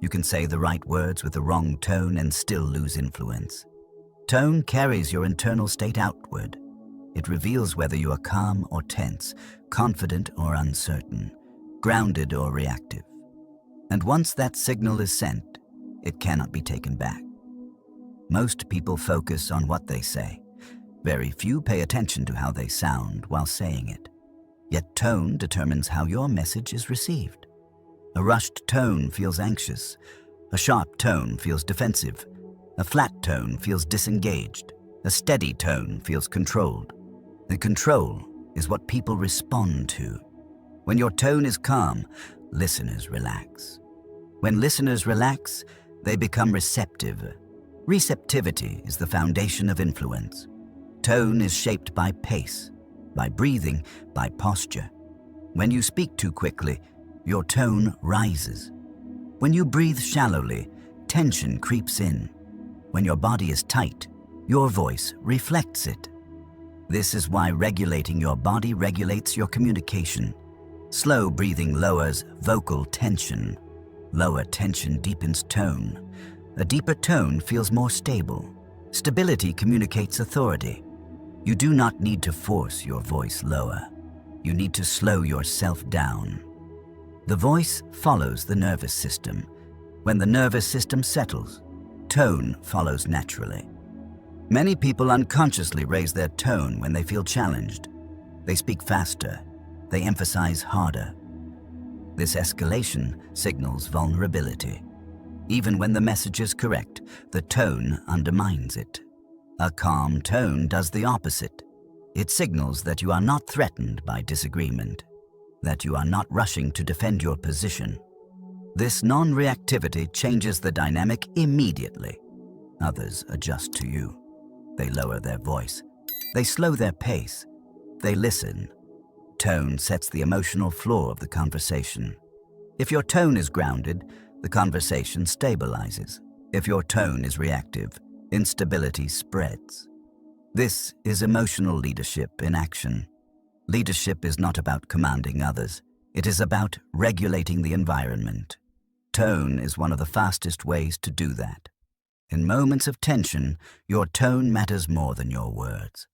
You can say the right words with the wrong tone and still lose influence. Tone carries your internal state outward. It reveals whether you are calm or tense, confident or uncertain, grounded or reactive. And once that signal is sent, it cannot be taken back. Most people focus on what they say. Very few pay attention to how they sound while saying it. Yet tone determines how your message is received. A rushed tone feels anxious. A sharp tone feels defensive. A flat tone feels disengaged. A steady tone feels controlled. And control is what people respond to. When your tone is calm, listeners relax. When listeners relax, they become receptive. Receptivity is the foundation of influence. Tone is shaped by pace, by breathing, by posture. When you speak too quickly, your tone rises. When you breathe shallowly, tension creeps in. When your body is tight, your voice reflects it. This is why regulating your body regulates your communication. Slow breathing lowers vocal tension. Lower tension deepens tone. A deeper tone feels more stable. Stability communicates authority. You do not need to force your voice lower. You need to slow yourself down. The voice follows the nervous system. When the nervous system settles, tone follows naturally. Many people unconsciously raise their tone when they feel challenged. They speak faster. They emphasize harder. This escalation signals vulnerability. Even when the message is correct, the tone undermines it. A calm tone does the opposite. It signals that you are not threatened by disagreement, that you are not rushing to defend your position. This non-reactivity changes the dynamic immediately. Others adjust to you. They lower their voice. They slow their pace. They listen. Tone sets the emotional floor of the conversation. If your tone is grounded, the conversation stabilizes. If your tone is reactive, instability spreads. This is emotional leadership in action. Leadership is not about commanding others. It is about regulating the environment. Tone is one of the fastest ways to do that. In moments of tension, your tone matters more than your words.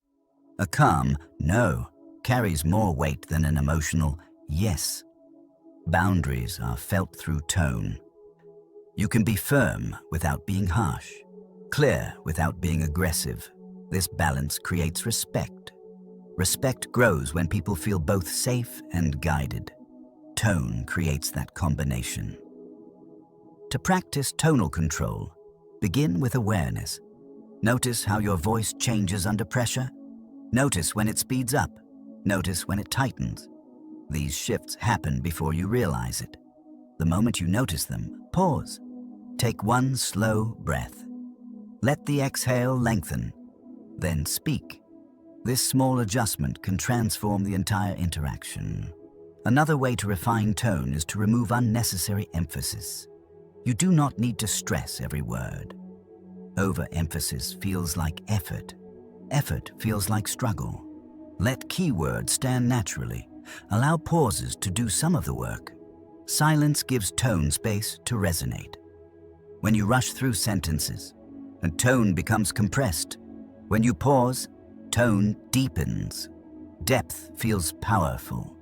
A calm "no" carries more weight than an emotional "yes." Boundaries are felt through tone. You can be firm without being harsh, clear without being aggressive. This balance creates respect. Respect grows when people feel both safe and guided. tone creates that combination. To practice tonal control, begin with awareness. Notice how your voice changes under pressure. Notice when it speeds up. Notice when it tightens. These shifts happen before you realize it. The moment you notice them, pause. Take one slow breath. Let the exhale lengthen. Then speak. This small adjustment can transform the entire interaction. Another way to refine tone is to remove unnecessary emphasis. You do not need to stress every word. Overemphasis feels like effort. Effort feels like struggle. Let keywords stand naturally. Allow pauses to do some of the work. Silence gives tone space to resonate. When you rush through sentences, and tone becomes compressed. When you pause, tone deepens. Depth feels powerful.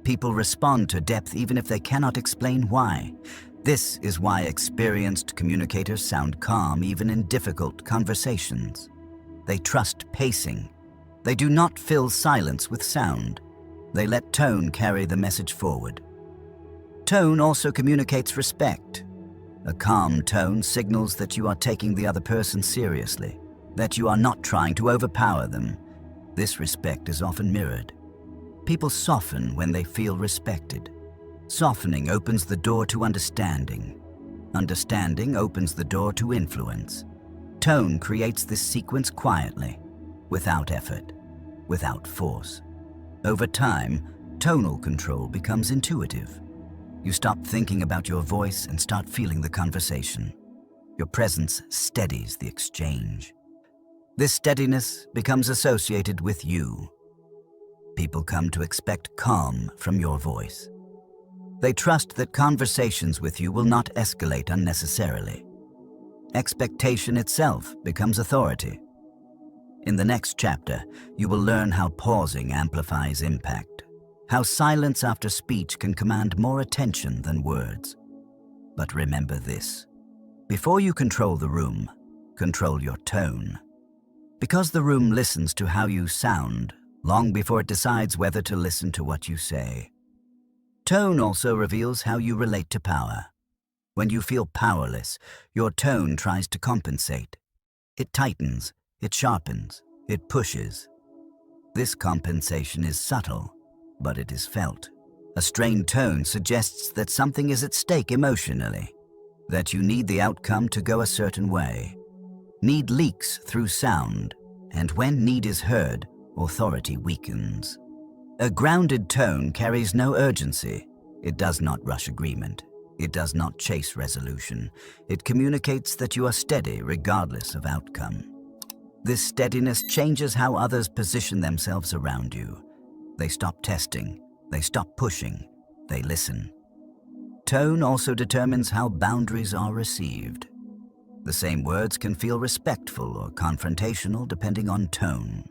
People respond to depth even if they cannot explain why. This is why experienced communicators sound calm even in difficult conversations. They trust pacing. They do not fill silence with sound. They let tone carry the message forward. Tone also communicates respect. A calm tone signals that you are taking the other person seriously, that you are not trying to overpower them. This respect is often mirrored. People soften when they feel respected. Softening opens the door to understanding. Understanding opens the door to influence. Tone creates this sequence quietly, without effort, without force. Over time, tonal control becomes intuitive. You stop thinking about your voice and start feeling the conversation. Your presence steadies the exchange. This steadiness becomes associated with you. People come to expect calm from your voice. They trust that conversations with you will not escalate unnecessarily. Expectation itself becomes authority. In the next chapter, you will learn how pausing amplifies impact, how silence after speech can command more attention than words. But remember this: before you control the room, control your tone. Because the room listens to how you sound long before it decides whether to listen to what you say. Tone also reveals how you relate to power. When you feel powerless, your tone tries to compensate. It tightens, it sharpens, it pushes. This compensation is subtle, but it is felt. A strained tone suggests that something is at stake emotionally, that you need the outcome to go a certain way. Need leaks through sound, and when need is heard, authority weakens. A grounded tone carries no urgency. It does not rush agreement. It does not chase resolution. It communicates that you are steady regardless of outcome. This steadiness changes how others position themselves around you. They stop testing. They stop pushing. They listen. Tone also determines how boundaries are received. The same words can feel respectful or confrontational depending on tone.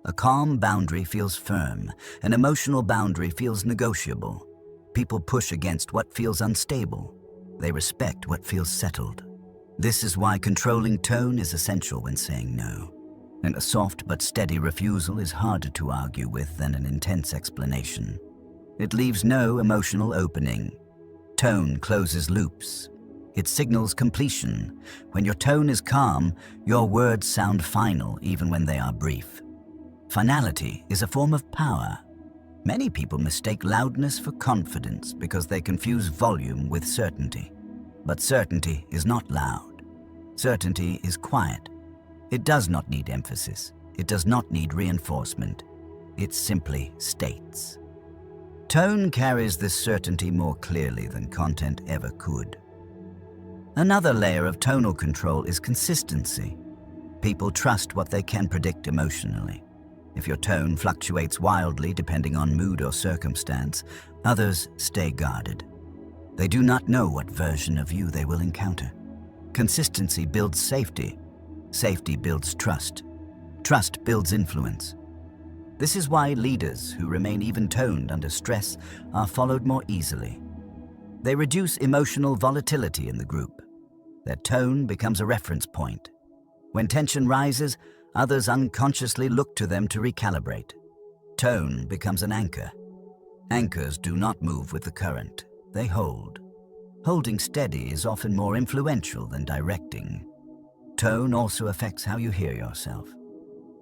A calm boundary feels firm. An emotional boundary feels negotiable. People push against what feels unstable. They respect what feels settled. This is why controlling tone is essential when saying no. And a soft but steady refusal is harder to argue with than an intense explanation. It leaves no emotional opening. Tone closes loops. It signals completion. When your tone is calm, your words sound final even when they are brief. Finality is a form of power. Many people mistake loudness for confidence because they confuse volume with certainty. But certainty is not loud. Certainty is quiet. It does not need emphasis. It does not need reinforcement. It simply states. Tone carries this certainty more clearly than content ever could. Another layer of tonal control is consistency. People trust what they can predict emotionally. If your tone fluctuates wildly depending on mood or circumstance, others stay guarded. They do not know what version of you they will encounter. Consistency builds safety. Safety builds trust. Trust builds influence. This is why leaders who remain even-toned under stress are followed more easily. They reduce emotional volatility in the group. Their tone becomes a reference point. When tension rises, others unconsciously look to them to recalibrate. Tone becomes an anchor. Anchors do not move with the current, they hold. Holding steady is often more influential than directing. Tone also affects how you hear yourself.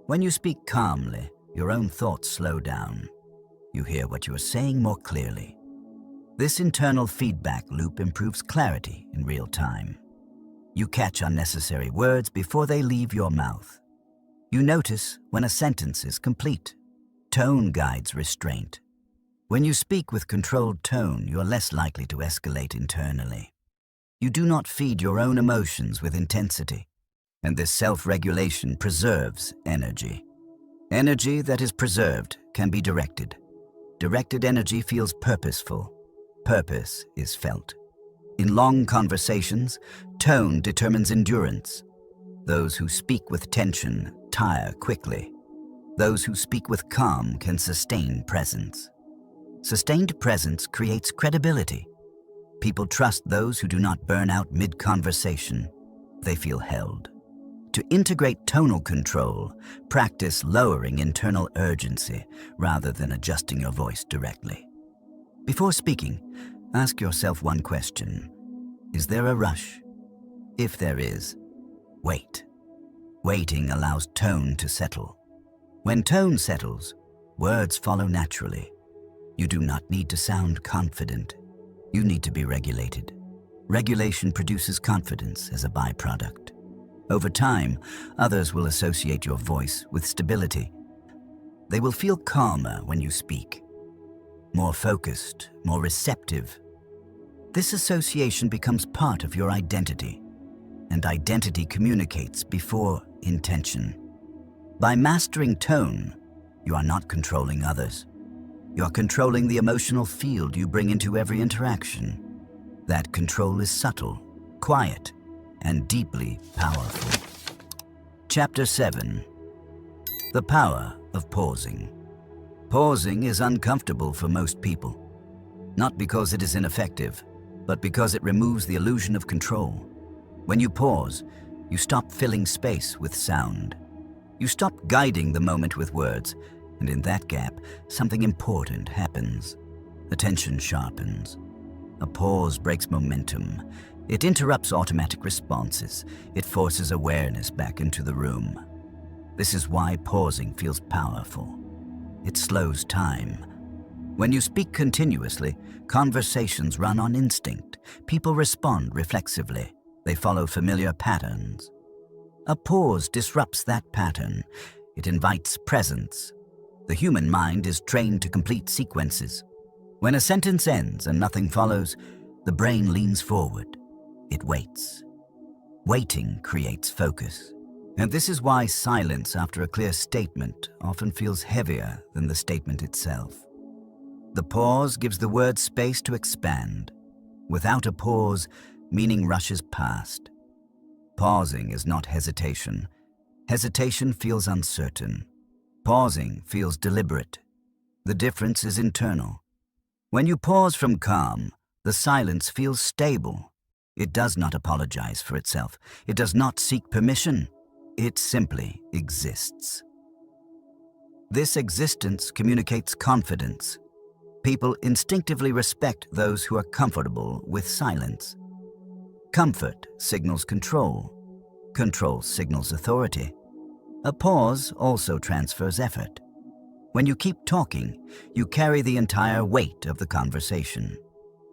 When you speak calmly, your own thoughts slow down. You hear what you are saying more clearly. This internal feedback loop improves clarity in real time. You catch unnecessary words before they leave your mouth. You notice when a sentence is complete. Tone guides restraint. When you speak with controlled tone, you are less likely to escalate internally. You do not feed your own emotions with intensity, and this self-regulation preserves energy. Energy that is preserved can be directed. Directed energy feels purposeful. Purpose is felt. In long conversations, tone determines endurance. Those who speak with tension tire quickly. Those who speak with calm can sustain presence. Sustained presence creates credibility. People trust those who do not burn out mid-conversation. They feel held. To integrate tonal control, practice lowering internal urgency rather than adjusting your voice directly. Before speaking, ask yourself one question. Is there a rush? If there is, wait. Waiting allows tone to settle. When tone settles, words follow naturally. You do not need to sound confident. You need to be regulated. Regulation produces confidence as a byproduct. Over time, others will associate your voice with stability. They will feel calmer when you speak, more focused, more receptive. This association becomes part of your identity, and identity communicates before intention. By mastering tone, you are not controlling others. You are controlling the emotional field you bring into every interaction. That control is subtle, quiet, and deeply powerful. Chapter 7. The Power of Pausing. Pausing is uncomfortable for most people, not because it is ineffective, but because it removes the illusion of control. When you pause, you stop filling space with sound. You stop guiding the moment with words, and in that gap, something important happens. Attention sharpens. A pause breaks momentum. It interrupts automatic responses. It forces awareness back into the room. This is why pausing feels powerful. It slows time. When you speak continuously, conversations run on instinct. People respond reflexively. They follow familiar patterns. A pause disrupts that pattern. It invites presence. The human mind is trained to complete sequences. When a sentence ends and nothing follows, the brain leans forward. It waits. Waiting creates focus. And this is why silence after a clear statement often feels heavier than the statement itself. The pause gives the word space to expand. Without a pause, meaning rushes past. Pausing is not hesitation. Hesitation feels uncertain. Pausing feels deliberate. The difference is internal. When you pause from calm, the silence feels stable. It does not apologize for itself. It does not seek permission. It simply exists. This existence communicates confidence. People instinctively respect those who are comfortable with silence. Comfort signals control. Control signals authority. A pause also transfers effort. When you keep talking, you carry the entire weight of the conversation.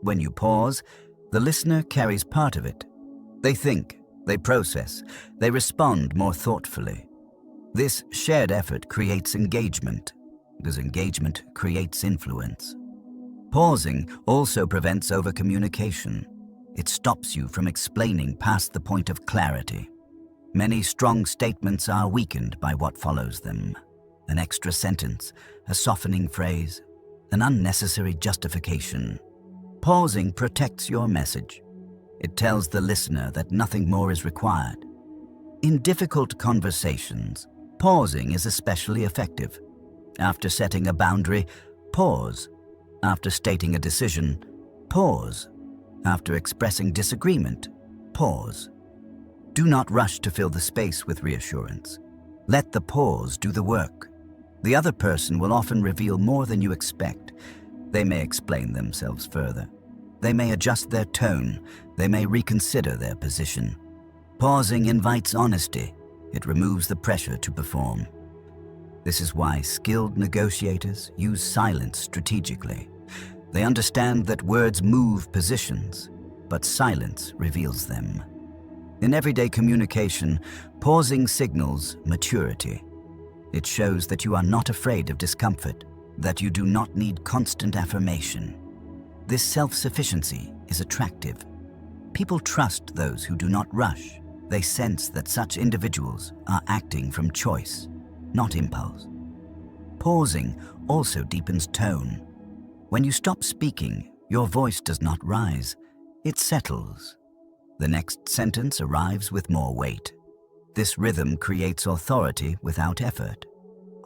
When you pause, the listener carries part of it. They think, they process, they respond more thoughtfully. This shared effort creates engagement, because engagement creates influence. Pausing also prevents overcommunication. It stops you from explaining past the point of clarity. Many strong statements are weakened by what follows them. An extra sentence, a softening phrase, an unnecessary justification. Pausing protects your message. It tells the listener that nothing more is required. In difficult conversations, pausing is especially effective. After setting a boundary, pause. After stating a decision, pause. After expressing disagreement, pause. Do not rush to fill the space with reassurance. Let the pause do the work. The other person will often reveal more than you expect. They may explain themselves further. They may adjust their tone. They may reconsider their position. Pausing invites honesty. It removes the pressure to perform. This is why skilled negotiators use silence strategically. They understand that words move positions, but silence reveals them. In everyday communication, pausing signals maturity. It shows that you are not afraid of discomfort, that you do not need constant affirmation. This self-sufficiency is attractive. People trust those who do not rush. They sense that such individuals are acting from choice, not impulse. Pausing also deepens tone. When you stop speaking, your voice does not rise, it settles. The next sentence arrives with more weight. This rhythm creates authority without effort.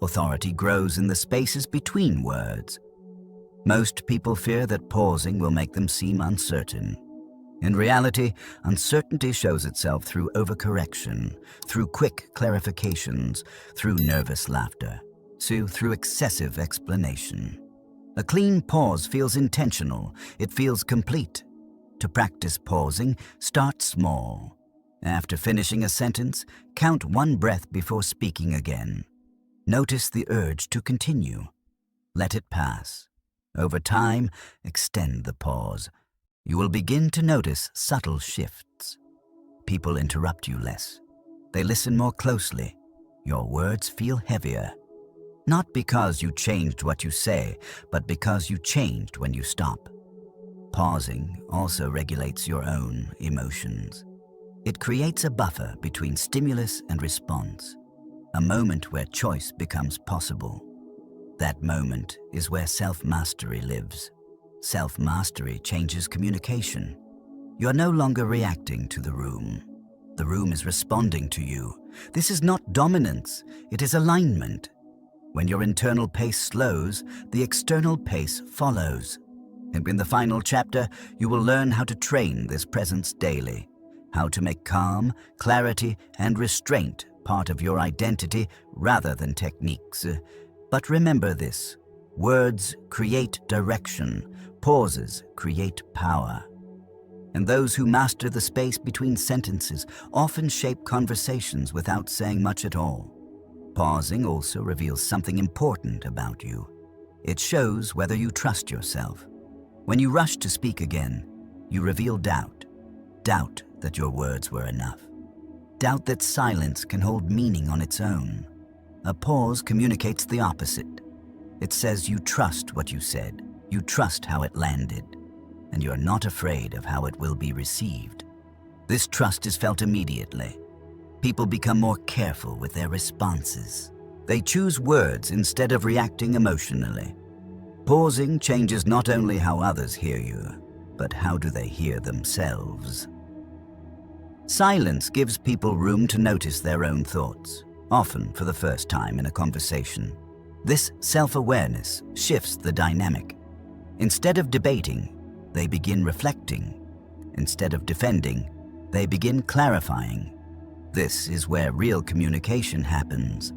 Authority grows in the spaces between words. Most people fear that pausing will make them seem uncertain. In reality, uncertainty shows itself through overcorrection, through quick clarifications, through nervous laughter, through excessive explanation. A clean pause feels intentional. It feels complete. To practice pausing, start small. After finishing a sentence, count one breath before speaking again. Notice the urge to continue. Let it pass. Over time, extend the pause. You will begin to notice subtle shifts. People interrupt you less. They listen more closely. Your words feel heavier. Not because you changed what you say, but because you changed when you stop. Pausing also regulates your own emotions. It creates a buffer between stimulus and response, a moment where choice becomes possible. That moment is where self-mastery lives. Self-mastery changes communication. You are no longer reacting to the room. The room is responding to you. This is not dominance, it is alignment. When your internal pace slows, the external pace follows. And in the final chapter, you will learn how to train this presence daily, how to make calm, clarity, and restraint part of your identity rather than techniques. But remember this: words create direction, pauses create power. And those who master the space between sentences often shape conversations without saying much at all. Pausing also reveals something important about you. It shows whether you trust yourself. When you rush to speak again, you reveal doubt. Doubt that your words were enough. Doubt that silence can hold meaning on its own. A pause communicates the opposite. It says you trust what you said, you trust how it landed, and you're not afraid of how it will be received. This trust is felt immediately. People become more careful with their responses. They choose words instead of reacting emotionally. Pausing changes not only how others hear you, but how do they hear themselves. Silence gives people room to notice their own thoughts, often for the first time in a conversation. This self-awareness shifts the dynamic. Instead of debating, they begin reflecting. Instead of defending, they begin clarifying. This is where real communication happens.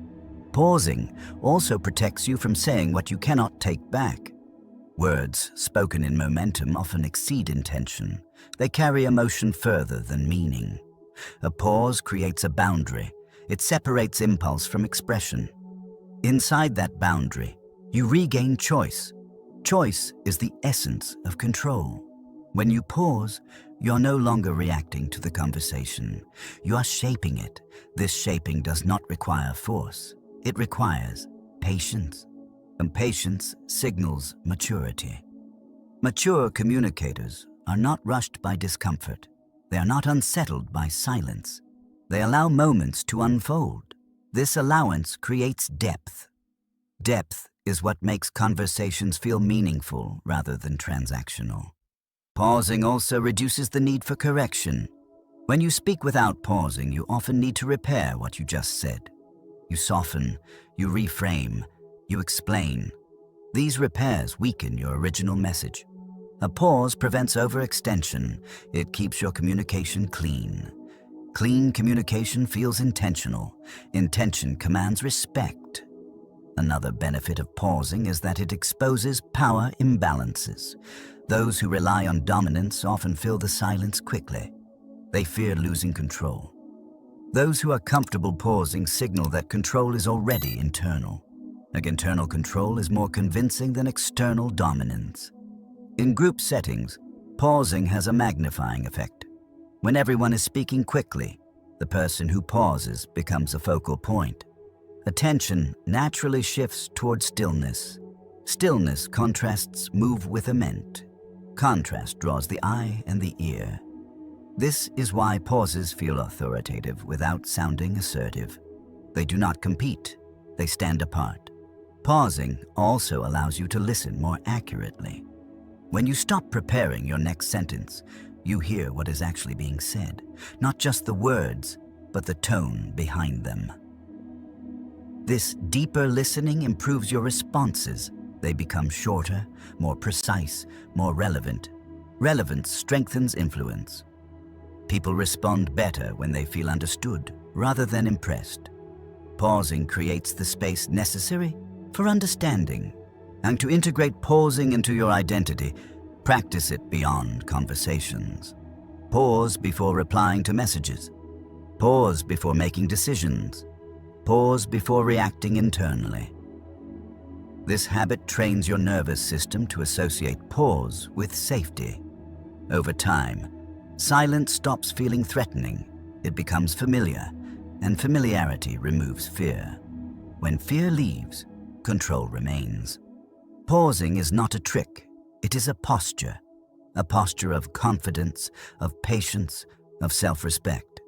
Pausing also protects you from saying what you cannot take back. Words spoken in momentum often exceed intention. They carry emotion further than meaning. A pause creates a boundary. It separates impulse from expression. Inside that boundary, you regain choice. Choice is the essence of control. When you pause, you're no longer reacting to the conversation. You are shaping it. This shaping does not require force. It requires patience. And patience signals maturity. Mature communicators are not rushed by discomfort. They are not unsettled by silence. They allow moments to unfold. This allowance creates depth. Depth is what makes conversations feel meaningful rather than transactional. Pausing also reduces the need for correction. When you speak without pausing, you often need to repair what you just said. You soften, you reframe, you explain. These repairs weaken your original message. A pause prevents overextension. It keeps your communication clean. Clean communication feels intentional. Intention commands respect. Another benefit of pausing is that it exposes power imbalances. Those who rely on dominance often fill the silence quickly. They fear losing control. Those who are comfortable pausing signal that control is already internal. Internal control is more convincing than external dominance. In group settings, pausing has a magnifying effect. When everyone is speaking quickly, the person who pauses becomes a focal point. Attention naturally shifts toward stillness. Stillness contrasts move with ament. Contrast draws the eye and the ear. This is why pauses feel authoritative without sounding assertive. They do not compete, they stand apart. Pausing also allows you to listen more accurately. When you stop preparing your next sentence, you hear what is actually being said, not just the words, but the tone behind them. This deeper listening improves your responses. They become shorter, more precise, more relevant. Relevance strengthens influence. People respond better when they feel understood rather than impressed. Pausing creates the space necessary for understanding. And to integrate pausing into your identity, practice it beyond conversations. Pause before replying to messages. Pause before making decisions. Pause before reacting internally. This habit trains your nervous system to associate pause with safety. Over time, silence stops feeling threatening. It becomes familiar, and familiarity removes fear. When fear leaves, control remains. Pausing is not a trick, it is a posture of confidence, of patience, of self-respect.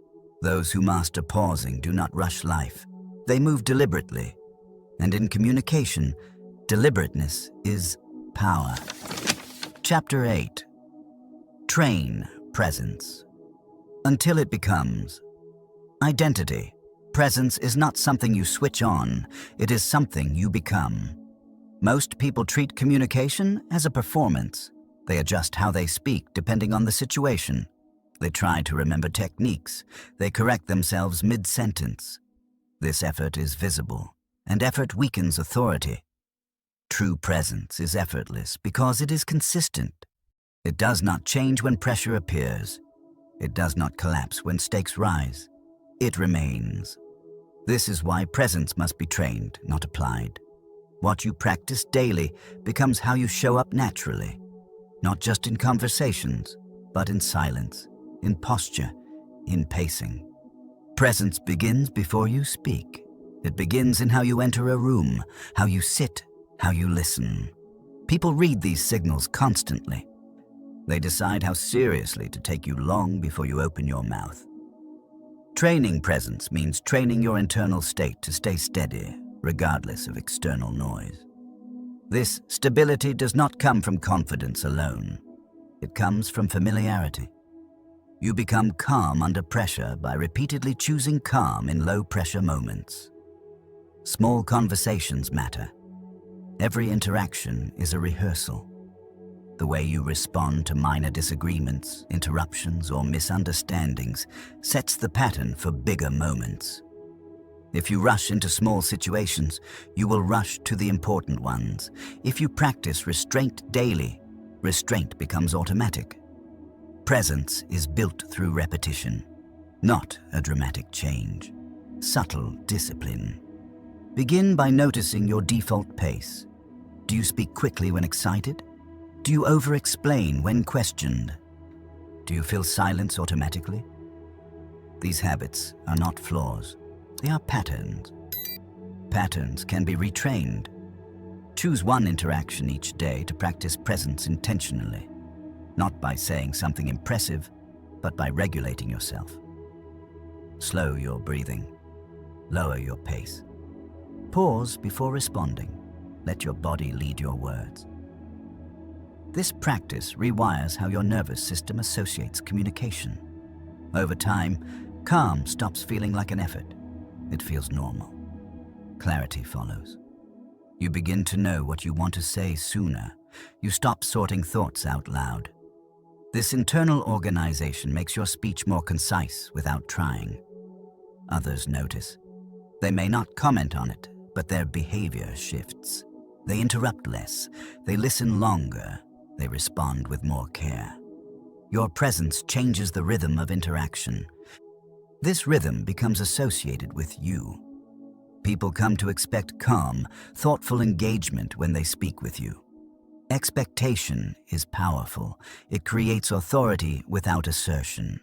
Those who master pausing do not rush life. They move deliberately, and in communication, deliberateness is power. Chapter 8. Train presence until it becomes identity. Presence is not something you switch on, it is something you become. Most people treat communication as a performance. They adjust how they speak depending on the situation. They try to remember techniques. They correct themselves mid-sentence. This effort is visible, and effort weakens authority. True presence is effortless because it is consistent. It does not change when pressure appears. It does not collapse when stakes rise. It remains. This is why presence must be trained, not applied. What you practice daily becomes how you show up naturally, not just in conversations, but in silence, in posture, in pacing. Presence begins before you speak. It begins in how you enter a room, how you sit, how you listen. People read these signals constantly. They decide how seriously to take you long before you open your mouth. Training presence means training your internal state to stay steady, regardless of external noise. This stability does not come from confidence alone. It comes from familiarity. You become calm under pressure by repeatedly choosing calm in low-pressure moments. Small conversations matter. Every interaction is a rehearsal. The way you respond to minor disagreements, interruptions, or misunderstandings sets the pattern for bigger moments. If you rush into small situations, you will rush to the important ones. If you practice restraint daily, restraint becomes automatic. Presence is built through repetition, not a dramatic change. Subtle discipline. Begin by noticing your default pace. Do you speak quickly when excited? Do you over-explain when questioned? Do you fill silence automatically? These habits are not flaws. They are patterns. Patterns can be retrained. Choose one interaction each day to practice presence intentionally. Not by saying something impressive, but by regulating yourself. Slow your breathing. Lower your pace. Pause before responding. Let your body lead your words. This practice rewires how your nervous system associates communication. Over time, calm stops feeling like an effort. It feels normal. Clarity follows. You begin to know what you want to say sooner. You stop sorting thoughts out loud. This internal organization makes your speech more concise without trying. Others notice. They may not comment on it, but their behavior shifts. They interrupt less, they listen longer, they respond with more care. Your presence changes the rhythm of interaction. This rhythm becomes associated with you. People come to expect calm, thoughtful engagement when they speak with you. Expectation is powerful. It creates authority without assertion.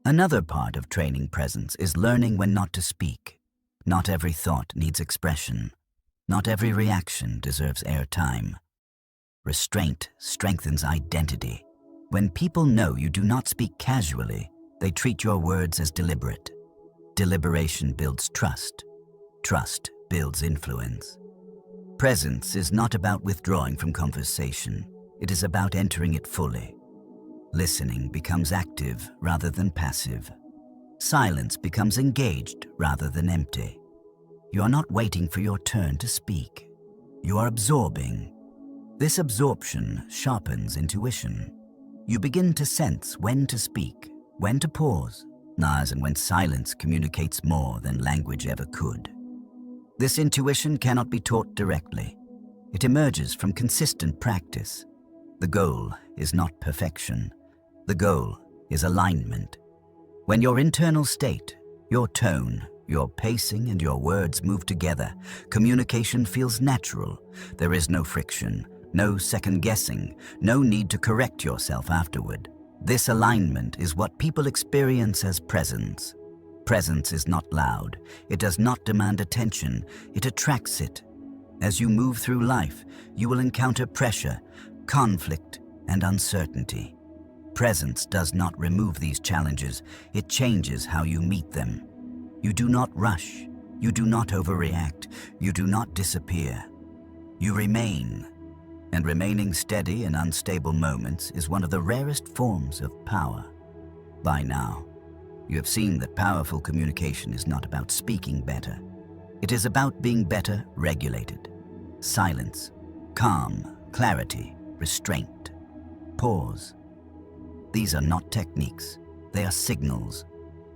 Another part of training presence is learning when not to speak. Not every thought needs expression. Not every reaction deserves airtime. Restraint strengthens identity. When people know you do not speak casually, they treat your words as deliberate. Deliberation builds trust. Trust builds influence. Presence is not about withdrawing from conversation. It is about entering it fully. Listening becomes active rather than passive. Silence becomes engaged rather than empty. You are not waiting for your turn to speak. You are absorbing. This absorption sharpens intuition. You begin to sense when to speak, when to pause, and when silence communicates more than language ever could. This intuition cannot be taught directly. It emerges from consistent practice. The goal is not perfection. The goal is alignment. When your internal state, your tone, your pacing, and your words move together, communication feels natural. There is no friction, no second guessing, no need to correct yourself afterward. This alignment is what people experience as presence. Presence is not loud. It does not demand attention. It attracts it. As you move through life, you will encounter pressure, conflict, and uncertainty. Presence does not remove these challenges. It changes how you meet them. You do not rush. You do not overreact. You do not disappear. You remain. And remaining steady in unstable moments is one of the rarest forms of power. By now, you have seen that powerful communication is not about speaking better. It is about being better regulated. Silence, calm, clarity, restraint, pause. These are not techniques. They are signals.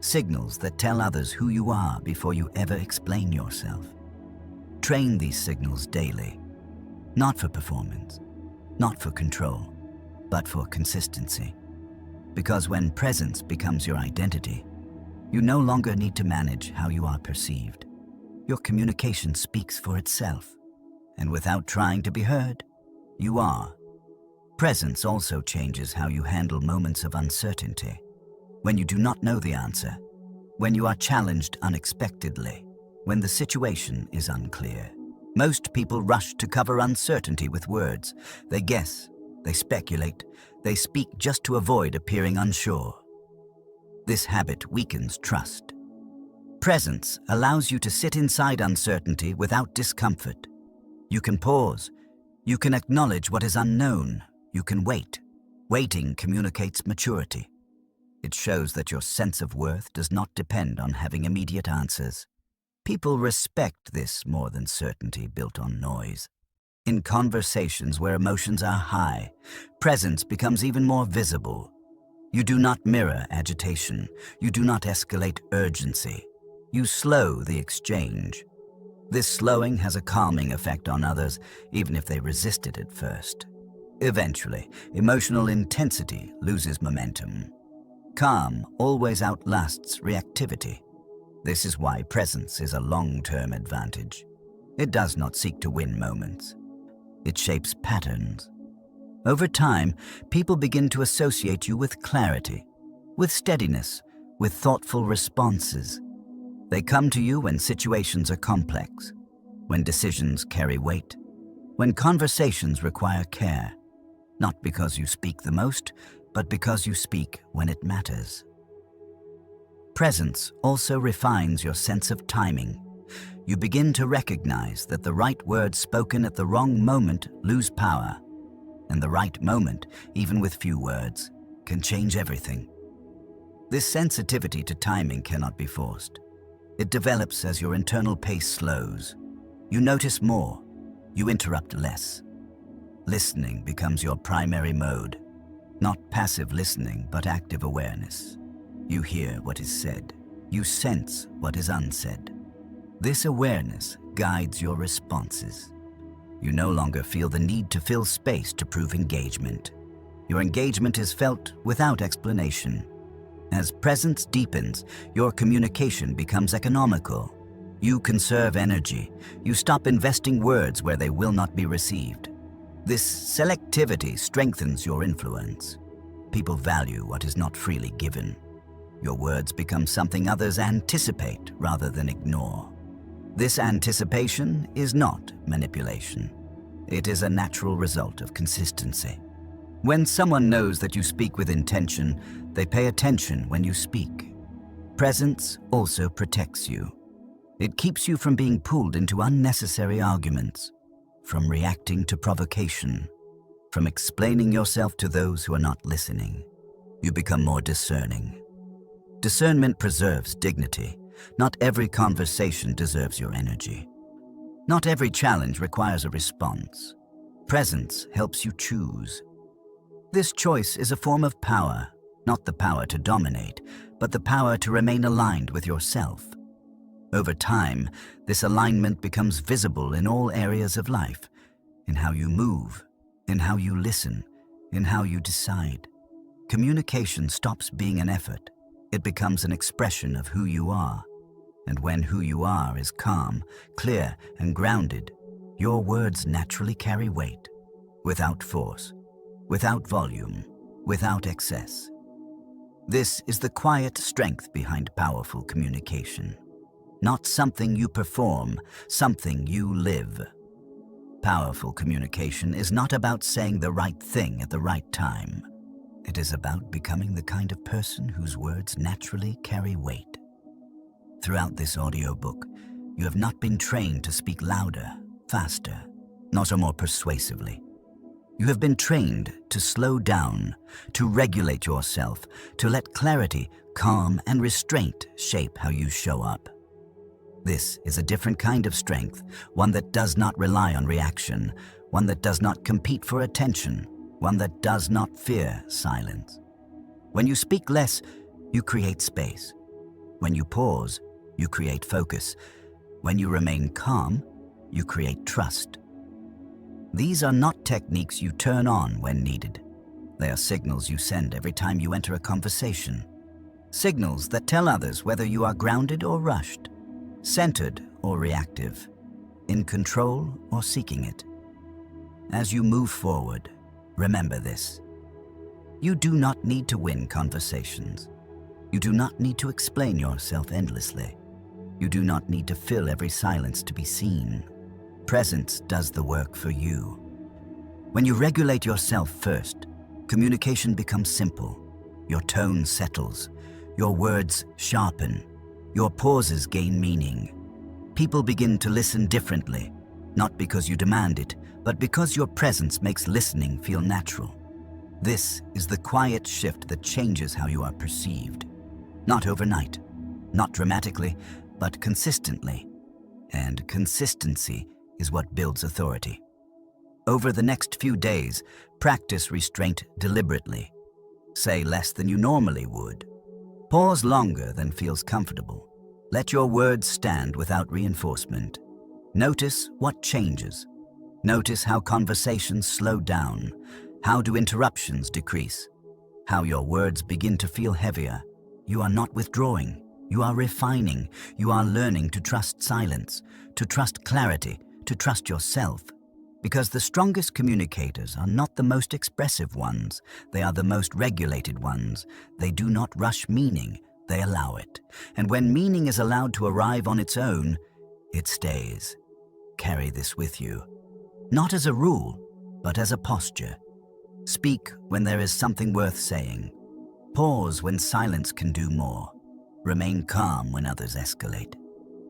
Signals that tell others who you are before you ever explain yourself. Train these signals daily. Not for performance, not for control, but for consistency. Because when presence becomes your identity, you no longer need to manage how you are perceived. Your communication speaks for itself, and without trying to be heard, you are. Presence also changes how you handle moments of uncertainty. When you do not know the answer, when you are challenged unexpectedly, when the situation is unclear. Most people rush to cover uncertainty with words. They guess, they speculate, they speak just to avoid appearing unsure. This habit weakens trust. Presence allows you to sit inside uncertainty without discomfort. You can pause. You can acknowledge what is unknown. You can wait. Waiting communicates maturity. It shows that your sense of worth does not depend on having immediate answers. People respect this more than certainty built on noise. In conversations where emotions are high, presence becomes even more visible. You do not mirror agitation. You do not escalate urgency. You slow the exchange. This slowing has a calming effect on others, even if they resist it at first. Eventually, emotional intensity loses momentum. Calm always outlasts reactivity. This is why presence is a long-term advantage. It does not seek to win moments. It shapes patterns. Over time, people begin to associate you with clarity, with steadiness, with thoughtful responses. They come to you when situations are complex, when decisions carry weight, when conversations require care, not because you speak the most, but because you speak when it matters. Presence also refines your sense of timing. You begin to recognize that the right words spoken at the wrong moment lose power, and the right moment, even with few words, can change everything. This sensitivity to timing cannot be forced. It develops as your internal pace slows. You notice more. You interrupt less. Listening becomes your primary mode. Not passive listening, but active awareness. You hear what is said. You sense what is unsaid. This awareness guides your responses. You no longer feel the need to fill space to prove engagement. Your engagement is felt without explanation. As presence deepens, your communication becomes economical. You conserve energy. You stop investing words where they will not be received. This selectivity strengthens your influence. People value what is not freely given. Your words become something others anticipate rather than ignore. This anticipation is not manipulation. It is a natural result of consistency. When someone knows that you speak with intention, they pay attention when you speak. Presence also protects you. It keeps you from being pulled into unnecessary arguments, from reacting to provocation, from explaining yourself to those who are not listening. You become more discerning. Discernment preserves dignity. Not every conversation deserves your energy. Not every challenge requires a response. Presence helps you choose. This choice is a form of power, not the power to dominate, but the power to remain aligned with yourself. Over time, this alignment becomes visible in all areas of life, in how you move, in how you listen, in how you decide. Communication stops being an effort. It becomes an expression of who you are. And when who you are is calm, clear, and grounded, your words naturally carry weight, without force, without volume, without excess. This is the quiet strength behind powerful communication. Not something you perform, something you live. Powerful communication is not about saying the right thing at the right time. It is about becoming the kind of person whose words naturally carry weight. Throughout this audiobook, you have not been trained to speak louder, faster, not or more persuasively. You have been trained to slow down, to regulate yourself, to let clarity, calm, and restraint shape how you show up. This is a different kind of strength, one that does not rely on reaction, one that does not compete for attention, one that does not fear silence. When you speak less, you create space. When you pause, you create focus. When you remain calm, you create trust. These are not techniques you turn on when needed. They are signals you send every time you enter a conversation. Signals that tell others whether you are grounded or rushed, centered or reactive, in control or seeking it. As you move forward, remember this. You do not need to win conversations. You do not need to explain yourself endlessly. You do not need to fill every silence to be seen. Presence does the work for you. When you regulate yourself first, communication becomes simple. Your tone settles. Your words sharpen. Your pauses gain meaning. People begin to listen differently, not because you demand it, but because your presence makes listening feel natural. This is the quiet shift that changes how you are perceived. Not overnight, not dramatically, but consistently. And consistency is what builds authority. Over the next few days, practice restraint deliberately. Say less than you normally would. Pause longer than feels comfortable. Let your words stand without reinforcement. Notice what changes. Notice how conversations slow down. How do interruptions decrease? How your words begin to feel heavier. You are not withdrawing. You are refining. You are learning to trust silence, to trust clarity, to trust yourself. Because the strongest communicators are not the most expressive ones. They are the most regulated ones. They do not rush meaning. They allow it. And when meaning is allowed to arrive on its own, it stays. Carry this with you. Not as a rule, but as a posture. Speak when there is something worth saying. Pause when silence can do more. Remain calm when others escalate.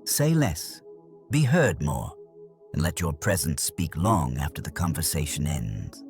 Say less. Be heard more. And let your presence speak long after the conversation ends.